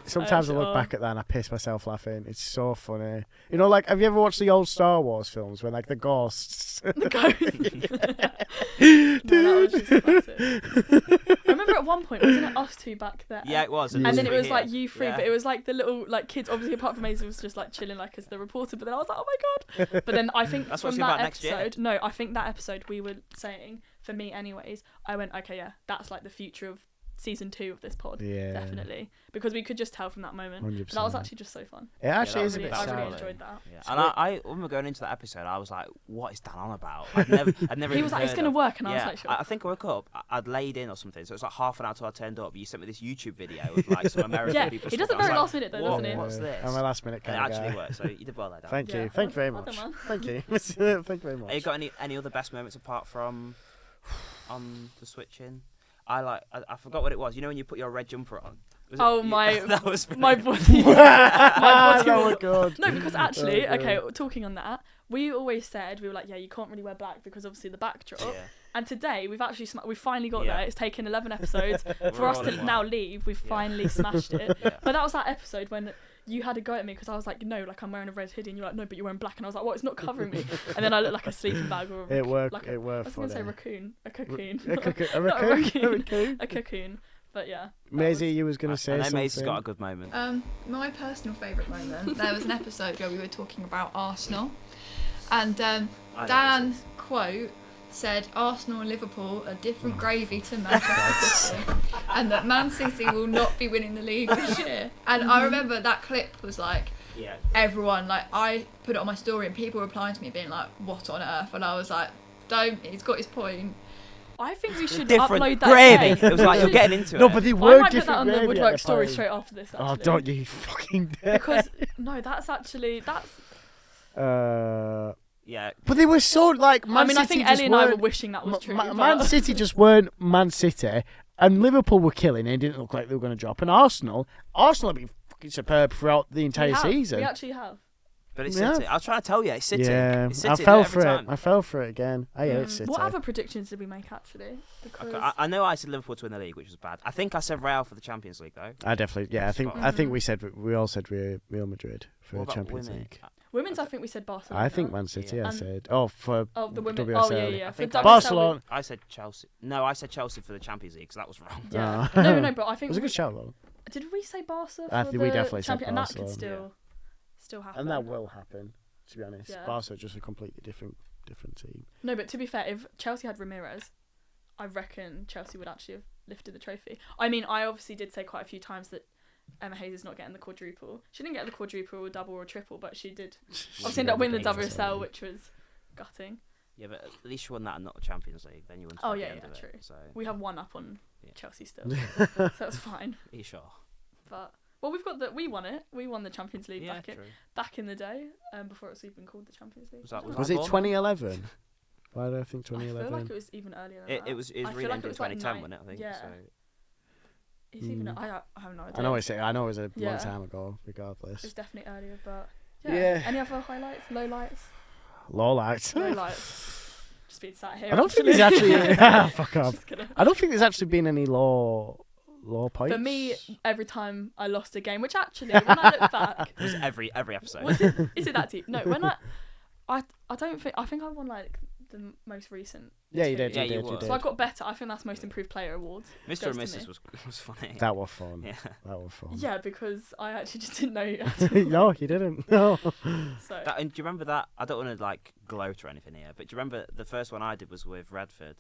[SPEAKER 2] Sometimes I look
[SPEAKER 3] sure.
[SPEAKER 2] back at that and I piss myself laughing. It's so funny. You know, like, have you ever watched the old Star Wars films when, like, the ghosts?
[SPEAKER 3] the ghost. No, that was just classic. I remember at one point, wasn't it us two back there?
[SPEAKER 1] Yeah, it was.
[SPEAKER 2] And
[SPEAKER 3] And then it
[SPEAKER 1] three
[SPEAKER 3] was
[SPEAKER 1] here.
[SPEAKER 3] like you three,
[SPEAKER 1] Yeah.
[SPEAKER 3] but it was like the little like kids. Obviously, apart from Maisie, was just like chilling like as the reporter. But then I was like, oh my god. But then I think
[SPEAKER 1] That's
[SPEAKER 3] from
[SPEAKER 1] what's
[SPEAKER 3] that
[SPEAKER 1] about next year.
[SPEAKER 3] episode, no, I think that episode we were saying for me, anyways. I went, okay, yeah, that's like the future of season 2 of this pod,
[SPEAKER 2] Yeah.
[SPEAKER 3] definitely, because we could just tell from that moment.
[SPEAKER 2] 100%.
[SPEAKER 3] But that was actually just so fun.
[SPEAKER 2] It actually
[SPEAKER 1] that
[SPEAKER 2] is a
[SPEAKER 1] was
[SPEAKER 2] bit
[SPEAKER 3] I
[SPEAKER 2] sad.
[SPEAKER 3] really enjoyed that.
[SPEAKER 1] Yeah. And I when we were going into that episode, I was like, "What is Dan on about?" I'd never
[SPEAKER 3] He
[SPEAKER 1] even
[SPEAKER 3] was like, it's
[SPEAKER 1] heard
[SPEAKER 3] gonna
[SPEAKER 1] of-
[SPEAKER 3] work, and I was
[SPEAKER 1] Yeah,
[SPEAKER 3] like, sure.
[SPEAKER 1] I think I woke up. I'd laid in or something, so it was like half an hour till I turned up. You sent me this YouTube video of like some American
[SPEAKER 3] Yeah,
[SPEAKER 1] people.
[SPEAKER 3] he does it
[SPEAKER 1] swapping. I was
[SPEAKER 3] very
[SPEAKER 1] like,
[SPEAKER 3] last minute though,
[SPEAKER 1] "What?
[SPEAKER 3] doesn't he?
[SPEAKER 1] What's this?"
[SPEAKER 2] I'm a last minute
[SPEAKER 1] And it
[SPEAKER 2] kind of
[SPEAKER 1] actually
[SPEAKER 2] guy.
[SPEAKER 1] worked. So you did well there, Dan.
[SPEAKER 2] Thank
[SPEAKER 3] Yeah,
[SPEAKER 2] you. Thank you very
[SPEAKER 3] well
[SPEAKER 2] much.
[SPEAKER 3] done, man.
[SPEAKER 2] Thank you. Thank you very much.
[SPEAKER 1] Have you got any other best moments apart from on the switching? I forgot what it was. You know when you put your red jumper on. Was it-
[SPEAKER 3] Oh,
[SPEAKER 1] you-
[SPEAKER 3] my-
[SPEAKER 1] that was
[SPEAKER 3] My
[SPEAKER 1] brilliant.
[SPEAKER 3] body. My body
[SPEAKER 2] That
[SPEAKER 3] was-
[SPEAKER 2] was good.
[SPEAKER 3] No, because actually,
[SPEAKER 2] Oh,
[SPEAKER 3] okay,
[SPEAKER 2] good.
[SPEAKER 3] talking on that, we always said, we were like, yeah, you can't really wear black because obviously the backdrop.
[SPEAKER 1] Yeah.
[SPEAKER 3] And today, we've actually, we finally got
[SPEAKER 1] Yeah.
[SPEAKER 3] there. It's taken 11 episodes. For
[SPEAKER 1] We're
[SPEAKER 3] us
[SPEAKER 1] all
[SPEAKER 3] to
[SPEAKER 1] in one.
[SPEAKER 3] now leave, we've
[SPEAKER 1] Yeah.
[SPEAKER 3] finally smashed it.
[SPEAKER 1] Yeah.
[SPEAKER 3] But that was that episode when you had a go at me because I was like, no, like I'm wearing a red hoodie. And you're like, no, but you're wearing black. And I was like, well, it's not covering me. And then I looked like a sleeping bag or a
[SPEAKER 2] It worked.
[SPEAKER 3] like
[SPEAKER 2] It
[SPEAKER 3] I
[SPEAKER 2] worked
[SPEAKER 3] was going to say
[SPEAKER 2] funny.
[SPEAKER 3] raccoon. A cocoon.
[SPEAKER 2] A cocoon. A
[SPEAKER 3] Not a
[SPEAKER 2] raccoon. A
[SPEAKER 3] raccoon.
[SPEAKER 2] raccoon.
[SPEAKER 3] A cocoon. But yeah. that
[SPEAKER 2] Maisie, you was gonna say
[SPEAKER 1] And then
[SPEAKER 2] something.
[SPEAKER 1] Maisie's got a good moment.
[SPEAKER 4] My personal favourite moment, there was an episode where we were talking about Arsenal, and
[SPEAKER 1] I know
[SPEAKER 4] Dan's
[SPEAKER 1] this.
[SPEAKER 4] quote said Arsenal and Liverpool are different gravy to Manchester City, and that Man City will not be winning the league this year. And I remember that clip was like,
[SPEAKER 1] Yeah.
[SPEAKER 4] everyone, like, I put it on my story and people replying to me being like, what on earth? And I was like, don't, he's got his point.
[SPEAKER 3] I think we should
[SPEAKER 1] Different
[SPEAKER 3] upload that
[SPEAKER 1] gravy.
[SPEAKER 3] today.
[SPEAKER 1] It was like you're getting into
[SPEAKER 2] No,
[SPEAKER 1] it.
[SPEAKER 2] but they
[SPEAKER 3] I
[SPEAKER 2] were
[SPEAKER 3] might put that
[SPEAKER 2] different
[SPEAKER 3] on the
[SPEAKER 2] gravy at
[SPEAKER 3] Woodwork
[SPEAKER 2] the
[SPEAKER 3] story
[SPEAKER 2] time.
[SPEAKER 3] straight after this. Actually.
[SPEAKER 2] Oh, don't you fucking dare.
[SPEAKER 3] Because no, that's
[SPEAKER 1] Yeah.
[SPEAKER 2] But they were so like. Man
[SPEAKER 3] I mean,
[SPEAKER 2] City
[SPEAKER 3] I think
[SPEAKER 2] just
[SPEAKER 3] Ellie and I were
[SPEAKER 2] weren't-
[SPEAKER 3] wishing that was true.
[SPEAKER 2] Man
[SPEAKER 3] but-
[SPEAKER 2] City just weren't Man City, and Liverpool were killing it. It didn't look like they were going to drop. And Arsenal have been fucking superb throughout the
[SPEAKER 3] We
[SPEAKER 2] entire
[SPEAKER 3] have.
[SPEAKER 2] season.
[SPEAKER 3] We actually have.
[SPEAKER 1] But it's
[SPEAKER 2] Yeah.
[SPEAKER 1] City. I was trying to tell you, it's City.
[SPEAKER 2] Yeah,
[SPEAKER 1] It's
[SPEAKER 2] I
[SPEAKER 1] City
[SPEAKER 2] fell
[SPEAKER 1] every
[SPEAKER 2] for
[SPEAKER 1] time.
[SPEAKER 2] it. I fell for it again. I hate City.
[SPEAKER 3] What other predictions did we make actually? Because
[SPEAKER 1] Okay, I know I said Liverpool to win the league, which was bad. I think I said Real for the Champions League though.
[SPEAKER 2] I definitely, yeah. I think we all said we Real Madrid for
[SPEAKER 1] What about
[SPEAKER 2] Champions
[SPEAKER 1] women?
[SPEAKER 2] League.
[SPEAKER 3] women's, I think we said Barcelona.
[SPEAKER 2] I think Man City.
[SPEAKER 1] Yeah.
[SPEAKER 2] I
[SPEAKER 3] And-
[SPEAKER 2] said.
[SPEAKER 3] Oh, the women. Oh yeah, yeah.
[SPEAKER 1] I
[SPEAKER 3] For
[SPEAKER 1] think
[SPEAKER 3] WSL,
[SPEAKER 2] Barcelona.
[SPEAKER 1] I said Chelsea. No, I said Chelsea for the Champions League, so that was wrong.
[SPEAKER 3] Yeah.
[SPEAKER 2] Oh.
[SPEAKER 3] No, but I
[SPEAKER 2] It
[SPEAKER 3] think
[SPEAKER 2] was a good shout though,
[SPEAKER 3] did we say Barca for
[SPEAKER 2] I think we
[SPEAKER 3] the
[SPEAKER 2] definitely said
[SPEAKER 3] champion? And that could
[SPEAKER 2] Barcelona.
[SPEAKER 3] still happen.
[SPEAKER 2] and that will happen. To be honest,
[SPEAKER 3] Yeah.
[SPEAKER 2] Barca are just a completely different team.
[SPEAKER 3] No, but to be fair, if Chelsea had Ramirez, I reckon Chelsea would actually have lifted the trophy. I mean, I obviously did say quite a few times that Emma Hayes is not getting the quadruple. She didn't get the quadruple, or double, or triple, but she did. Obviously, ended up winning the WSL, which was gutting.
[SPEAKER 1] Yeah, but at least you won that and not the Champions League. Then you won.
[SPEAKER 3] Oh,
[SPEAKER 1] the
[SPEAKER 3] yeah,
[SPEAKER 1] end
[SPEAKER 3] yeah,
[SPEAKER 1] of it,
[SPEAKER 3] true.
[SPEAKER 1] So
[SPEAKER 3] We have one up on
[SPEAKER 1] Yeah.
[SPEAKER 3] Chelsea still, so that's fine.
[SPEAKER 1] are you sure?
[SPEAKER 3] But well, we won it. We won the Champions League
[SPEAKER 1] Yeah,
[SPEAKER 3] back
[SPEAKER 1] true.
[SPEAKER 3] back in the day, before it was even called the Champions League.
[SPEAKER 1] Was that-
[SPEAKER 3] I don't
[SPEAKER 2] Was
[SPEAKER 3] know.
[SPEAKER 2] it
[SPEAKER 1] born
[SPEAKER 2] 2011? Why do I think
[SPEAKER 3] I feel
[SPEAKER 2] 2011?
[SPEAKER 3] like it was even earlier than that.
[SPEAKER 1] It was
[SPEAKER 3] I feel like
[SPEAKER 1] renamed
[SPEAKER 3] it
[SPEAKER 1] in
[SPEAKER 3] was like
[SPEAKER 1] 2010,
[SPEAKER 3] nine-
[SPEAKER 1] wasn't it? I think.
[SPEAKER 3] yeah.
[SPEAKER 1] So.
[SPEAKER 3] It's even. I have no idea.
[SPEAKER 2] I know it was a
[SPEAKER 3] Yeah.
[SPEAKER 2] long time ago.
[SPEAKER 3] It was
[SPEAKER 2] Regardless,
[SPEAKER 3] definitely earlier, but yeah.
[SPEAKER 2] Yeah.
[SPEAKER 3] Any other highlights? Lowlights?
[SPEAKER 2] lowlights.
[SPEAKER 3] Lowlights. Just being sat here.
[SPEAKER 2] I don't think there's actually. Fuck off.
[SPEAKER 3] Just kidding.
[SPEAKER 2] I don't think there's actually been any low points.
[SPEAKER 3] For me, every time I lost a game, which actually, when I look back,
[SPEAKER 1] It was every episode.
[SPEAKER 3] is it that deep? No, when I don't think I won like the most recent.
[SPEAKER 2] yeah, you
[SPEAKER 3] two.
[SPEAKER 2] did.
[SPEAKER 1] Yeah,
[SPEAKER 2] You
[SPEAKER 1] you
[SPEAKER 2] did.
[SPEAKER 1] were.
[SPEAKER 3] So I got better. I think that's most improved player award.
[SPEAKER 1] Mr. and
[SPEAKER 3] goes to
[SPEAKER 1] Mrs.
[SPEAKER 3] me.
[SPEAKER 1] was funny.
[SPEAKER 2] That was fun.
[SPEAKER 1] Yeah.
[SPEAKER 2] That was fun.
[SPEAKER 3] Yeah, because I actually just didn't know. How to,
[SPEAKER 2] No, you didn't. No.
[SPEAKER 3] so
[SPEAKER 1] That, and do you remember that? I don't want to like gloat or anything here, but do you remember the first one I did was with Redford,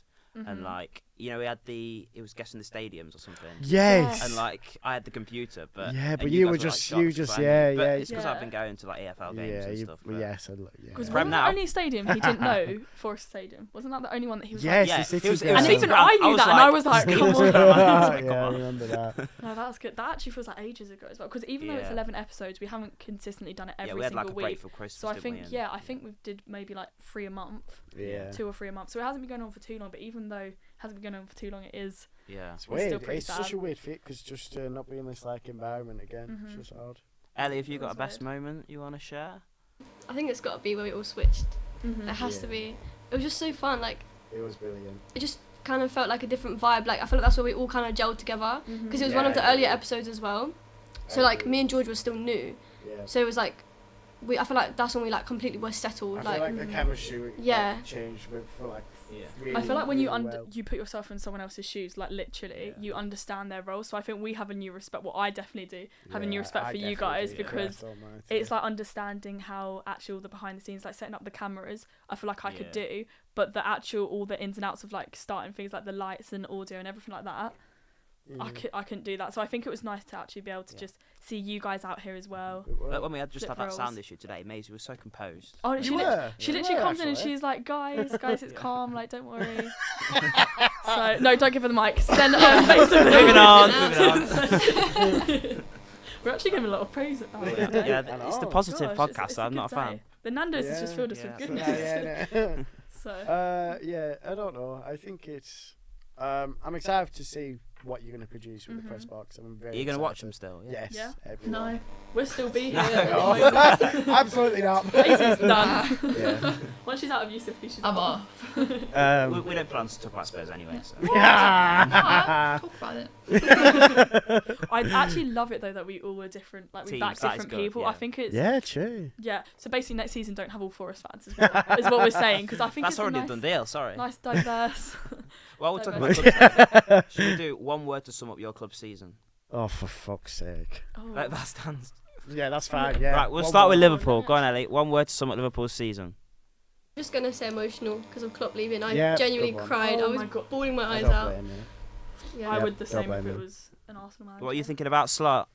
[SPEAKER 1] and like we had it was guessing the stadiums or something.
[SPEAKER 2] Yes.
[SPEAKER 1] And like I had the computer, but
[SPEAKER 2] Yeah,
[SPEAKER 1] and
[SPEAKER 2] but you
[SPEAKER 1] guys
[SPEAKER 2] were
[SPEAKER 1] like,
[SPEAKER 2] just-
[SPEAKER 1] shocked,
[SPEAKER 2] you just-
[SPEAKER 1] so I
[SPEAKER 2] yeah,
[SPEAKER 1] knew. But
[SPEAKER 2] yeah.
[SPEAKER 1] it's because I've
[SPEAKER 3] Yeah.
[SPEAKER 1] been going to like EFL games
[SPEAKER 2] Yeah,
[SPEAKER 1] and stuff. But
[SPEAKER 2] yes,
[SPEAKER 3] because
[SPEAKER 1] Prem
[SPEAKER 3] wasn't
[SPEAKER 1] now.
[SPEAKER 3] the only stadium he didn't know Forest Stadium? Wasn't that the only one that he was
[SPEAKER 2] Yes,
[SPEAKER 3] like?
[SPEAKER 1] yeah,
[SPEAKER 2] the City
[SPEAKER 1] it was
[SPEAKER 2] ground.
[SPEAKER 3] And
[SPEAKER 1] City
[SPEAKER 3] even
[SPEAKER 1] ground.
[SPEAKER 3] I knew that, and I was like,
[SPEAKER 1] City
[SPEAKER 3] come on.
[SPEAKER 1] ground. I was like,
[SPEAKER 2] Yeah, I
[SPEAKER 1] come on.
[SPEAKER 2] remember that.
[SPEAKER 3] No, that's good. That actually feels like ages ago as well. Because even though it's
[SPEAKER 1] Yeah.
[SPEAKER 3] 11 episodes, we haven't consistently done it every
[SPEAKER 1] Yeah, we had
[SPEAKER 3] single
[SPEAKER 1] like a
[SPEAKER 3] week.
[SPEAKER 1] break for Christmas.
[SPEAKER 3] So I
[SPEAKER 1] didn't we?
[SPEAKER 3] think, I think we did maybe like 3 a month,
[SPEAKER 2] Yeah.
[SPEAKER 3] 2 or 3 a month. So it hasn't been going on for too long. But even though it hasn't been going on for too long, it is.
[SPEAKER 1] Yeah.
[SPEAKER 2] It's
[SPEAKER 3] It's
[SPEAKER 2] weird.
[SPEAKER 3] still pretty
[SPEAKER 2] It's such
[SPEAKER 3] sad.
[SPEAKER 2] a weird fit because just not being this like environment again.
[SPEAKER 3] Mhm.
[SPEAKER 2] It's just odd.
[SPEAKER 1] Ellie, have you got a
[SPEAKER 3] That's
[SPEAKER 1] best moment you want to share?
[SPEAKER 5] I think it's got to be where we all switched.
[SPEAKER 3] Mm-hmm.
[SPEAKER 5] It has
[SPEAKER 2] Yeah.
[SPEAKER 5] to be. It was just so fun. Like
[SPEAKER 2] It was brilliant.
[SPEAKER 5] it just kind of felt like a different vibe. Like I feel like that's where we all kind of gelled together because it was one of the
[SPEAKER 2] Yeah.
[SPEAKER 5] earlier episodes as well. So like me and George were still new.
[SPEAKER 2] Yeah.
[SPEAKER 5] So it was like I feel like that's when we like completely were settled.
[SPEAKER 2] I
[SPEAKER 5] Like
[SPEAKER 2] feel like the chemistry
[SPEAKER 5] Yeah.
[SPEAKER 2] changed for like
[SPEAKER 1] Yeah.
[SPEAKER 2] really,
[SPEAKER 3] I feel like when you
[SPEAKER 2] really well.
[SPEAKER 3] you put yourself in someone else's shoes, like literally,
[SPEAKER 1] Yeah.
[SPEAKER 3] you understand their role. So I think we have a new respect. Well, I definitely do have a new
[SPEAKER 2] Yeah,
[SPEAKER 3] respect
[SPEAKER 2] I
[SPEAKER 3] for you
[SPEAKER 2] definitely
[SPEAKER 3] guys
[SPEAKER 2] do, yeah.
[SPEAKER 3] because
[SPEAKER 2] Christ almighty.
[SPEAKER 3] it's like understanding how actually all the behind the scenes, like setting up the cameras, I feel like I could
[SPEAKER 1] Yeah.
[SPEAKER 3] do, but the actual all the ins and outs of like starting things like the lights and audio and everything like that, I couldn't do that. So I think it was nice to actually be able to
[SPEAKER 1] Yeah.
[SPEAKER 3] just see you guys out here as well.
[SPEAKER 2] It was.
[SPEAKER 1] Like when we had just
[SPEAKER 3] Flip
[SPEAKER 1] had that sound
[SPEAKER 3] roles.
[SPEAKER 1] issue today, Maisie was so composed.
[SPEAKER 3] Oh,
[SPEAKER 2] You
[SPEAKER 3] she
[SPEAKER 2] were.
[SPEAKER 3] literally, she
[SPEAKER 2] You
[SPEAKER 3] literally
[SPEAKER 2] were,
[SPEAKER 3] comes in and
[SPEAKER 2] actually.
[SPEAKER 3] she's like, guys, it's
[SPEAKER 1] Yeah.
[SPEAKER 3] calm, like don't worry. So no, don't give her the mic. So then basically,
[SPEAKER 1] Moving on, moving on.
[SPEAKER 3] We're actually giving a lot of praise.
[SPEAKER 1] Yeah,
[SPEAKER 2] I
[SPEAKER 1] it's the
[SPEAKER 2] know.
[SPEAKER 1] positive
[SPEAKER 3] Gosh,
[SPEAKER 1] podcast,
[SPEAKER 3] it's
[SPEAKER 1] so
[SPEAKER 3] a
[SPEAKER 1] I'm not a
[SPEAKER 3] good
[SPEAKER 1] fan.
[SPEAKER 3] day. The Nando's has just
[SPEAKER 2] Yeah.
[SPEAKER 3] filled us
[SPEAKER 1] Yeah.
[SPEAKER 3] with
[SPEAKER 2] Yeah,
[SPEAKER 3] goodness.
[SPEAKER 2] yeah,
[SPEAKER 3] So
[SPEAKER 2] yeah, I don't know. I think it's. I'm excited to see what you're going to produce with
[SPEAKER 3] Mhm.
[SPEAKER 2] the press box. I'm
[SPEAKER 1] Are
[SPEAKER 2] very.
[SPEAKER 1] you going to watch
[SPEAKER 2] excited.
[SPEAKER 1] them still?
[SPEAKER 2] Yes.
[SPEAKER 3] Yeah.
[SPEAKER 2] everyone.
[SPEAKER 4] No.
[SPEAKER 3] we'll still be here.
[SPEAKER 1] No.
[SPEAKER 3] at the moment.
[SPEAKER 2] Absolutely not.
[SPEAKER 3] Daisy's done.
[SPEAKER 2] Yeah.
[SPEAKER 3] Once she's out of Yusuf, she's
[SPEAKER 4] I'm
[SPEAKER 3] off.
[SPEAKER 4] off.
[SPEAKER 1] We don't plan to talk about Spurs anyway. So.
[SPEAKER 2] Yeah.
[SPEAKER 4] Talk about it.
[SPEAKER 3] I actually love it though that we all were different. Like we
[SPEAKER 1] Teams,
[SPEAKER 3] back
[SPEAKER 1] that is
[SPEAKER 3] different
[SPEAKER 1] good,
[SPEAKER 3] people.
[SPEAKER 1] yeah.
[SPEAKER 3] I think it's
[SPEAKER 2] Yeah, true.
[SPEAKER 3] yeah. So basically, next season don't have all Forest fans. Is what we're saying because I think
[SPEAKER 1] That's
[SPEAKER 3] it's a
[SPEAKER 1] already a
[SPEAKER 3] nice,
[SPEAKER 1] done deal. Sorry.
[SPEAKER 3] nice diverse.
[SPEAKER 1] Well, we're talking about
[SPEAKER 3] Diverse.
[SPEAKER 1] clubs. Should we do one word to sum up your club season?
[SPEAKER 2] Oh, for fuck's sake.
[SPEAKER 3] Oh.
[SPEAKER 1] That stands.
[SPEAKER 2] Yeah, that's fine. Yeah.
[SPEAKER 1] Right, we'll
[SPEAKER 2] One
[SPEAKER 1] start with
[SPEAKER 2] word.
[SPEAKER 1] Liverpool. Go on, Ellie. One word to sum up Liverpool's season.
[SPEAKER 5] just gonna say emotional because of Klopp leaving. I
[SPEAKER 2] Yeah,
[SPEAKER 5] genuinely
[SPEAKER 2] good one.
[SPEAKER 5] cried.
[SPEAKER 3] Oh
[SPEAKER 5] I was
[SPEAKER 3] my God.
[SPEAKER 5] bawling my
[SPEAKER 2] I
[SPEAKER 5] eyes
[SPEAKER 2] don't
[SPEAKER 5] out.
[SPEAKER 2] blame you.
[SPEAKER 5] Yeah.
[SPEAKER 3] I
[SPEAKER 2] Yep,
[SPEAKER 3] would the
[SPEAKER 2] don't
[SPEAKER 3] same if
[SPEAKER 2] blame
[SPEAKER 3] it
[SPEAKER 2] him.
[SPEAKER 3] was an Arsenal manager.
[SPEAKER 1] What are you thinking about Slot?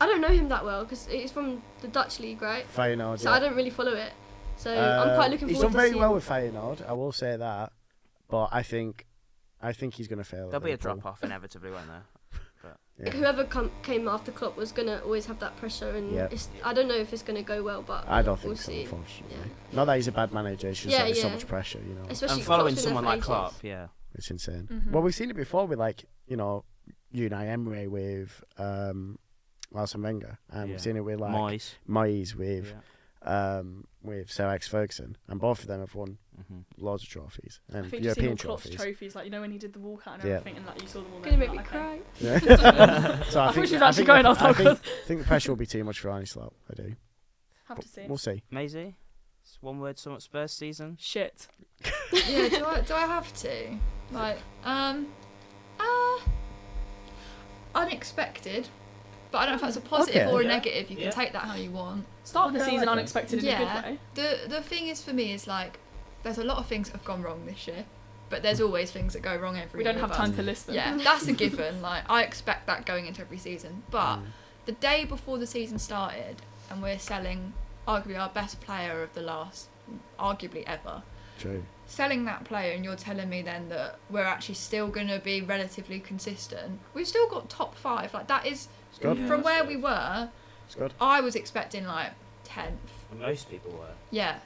[SPEAKER 5] I don't know him that well because he's from the Dutch league, right?
[SPEAKER 2] Feyenoord,
[SPEAKER 5] So
[SPEAKER 2] yeah.
[SPEAKER 5] I don't really follow it. So I'm quite looking
[SPEAKER 2] He's
[SPEAKER 5] forward
[SPEAKER 2] done
[SPEAKER 5] to
[SPEAKER 2] very well
[SPEAKER 5] seeing.
[SPEAKER 2] with Feyenoord, I will say that. But I think he's going to fail.
[SPEAKER 1] There'll be a drop off inevitably, won't there?
[SPEAKER 2] Yeah.
[SPEAKER 5] Whoever came after Klopp was gonna always have that pressure, and
[SPEAKER 2] Yeah.
[SPEAKER 5] I don't know if it's gonna go well, but
[SPEAKER 2] I don't think
[SPEAKER 5] we'll
[SPEAKER 2] so,
[SPEAKER 5] see.
[SPEAKER 2] unfortunately.
[SPEAKER 5] Yeah.
[SPEAKER 2] Not that he's a bad manager, it's just
[SPEAKER 5] Yeah,
[SPEAKER 2] that there's so
[SPEAKER 5] yeah.
[SPEAKER 2] much pressure, you know.
[SPEAKER 5] Especially
[SPEAKER 1] And following
[SPEAKER 5] Klopp's been there
[SPEAKER 1] someone
[SPEAKER 5] for
[SPEAKER 1] like
[SPEAKER 5] ages.
[SPEAKER 1] Klopp, yeah.
[SPEAKER 2] It's insane.
[SPEAKER 3] Mhm.
[SPEAKER 2] Well, we've seen it before with, like, you know, Unai Emery with Arsene Wenger. And
[SPEAKER 1] Yeah.
[SPEAKER 2] we've seen it with, like,
[SPEAKER 1] Moyes.
[SPEAKER 2] Moyes
[SPEAKER 1] Yeah.
[SPEAKER 2] with Sir Alex Ferguson. And both of them have won
[SPEAKER 1] Mm-hmm.
[SPEAKER 2] loads of trophies.
[SPEAKER 3] I
[SPEAKER 2] And
[SPEAKER 3] think you've seen all
[SPEAKER 2] European
[SPEAKER 3] Klopp's
[SPEAKER 2] trophies.
[SPEAKER 3] trophies, like, you know, when he did the walkout and
[SPEAKER 2] Yeah.
[SPEAKER 3] everything, and like you saw them all.
[SPEAKER 5] Gonna
[SPEAKER 3] there,
[SPEAKER 5] make me
[SPEAKER 3] like,
[SPEAKER 5] cry.
[SPEAKER 2] Yeah. So
[SPEAKER 3] I thought she was
[SPEAKER 2] I
[SPEAKER 3] actually
[SPEAKER 2] think
[SPEAKER 3] going,
[SPEAKER 2] the-
[SPEAKER 3] I was like,
[SPEAKER 2] I think the pressure will be too much for Arne Slot. I do.
[SPEAKER 3] Have to see.
[SPEAKER 2] We'll see.
[SPEAKER 1] Maisie? It's one word sum up Spurs season.
[SPEAKER 3] Shit.
[SPEAKER 4] Yeah, do I have to? Like, unexpected. But I don't know if that's a positive
[SPEAKER 2] Okay.
[SPEAKER 4] or a
[SPEAKER 1] Yeah.
[SPEAKER 4] negative. You can
[SPEAKER 1] Yeah.
[SPEAKER 4] take that how you want.
[SPEAKER 3] Start the
[SPEAKER 2] Okay, I
[SPEAKER 3] season
[SPEAKER 2] like that.
[SPEAKER 3] unexpected in a
[SPEAKER 4] Yeah.
[SPEAKER 3] good way.
[SPEAKER 4] The thing is for me is like, there's a lot of things that have gone wrong this year, but there's always things that go wrong every
[SPEAKER 3] We
[SPEAKER 4] year.
[SPEAKER 3] don't have
[SPEAKER 4] but-
[SPEAKER 3] time to list them.
[SPEAKER 4] Yeah, that's a given. Like, I expect that going into every season. But the day before the season started, and we're selling arguably our best player of the last, arguably ever,
[SPEAKER 2] True.
[SPEAKER 4] selling that player, and you're telling me then that we're actually still going to be relatively consistent. We've still got top 5. Like, that is,
[SPEAKER 2] It's good.
[SPEAKER 1] Yeah.
[SPEAKER 4] from where we were,
[SPEAKER 2] It's good.
[SPEAKER 4] I was expecting like 10th.
[SPEAKER 1] Most people were.
[SPEAKER 4] Yeah,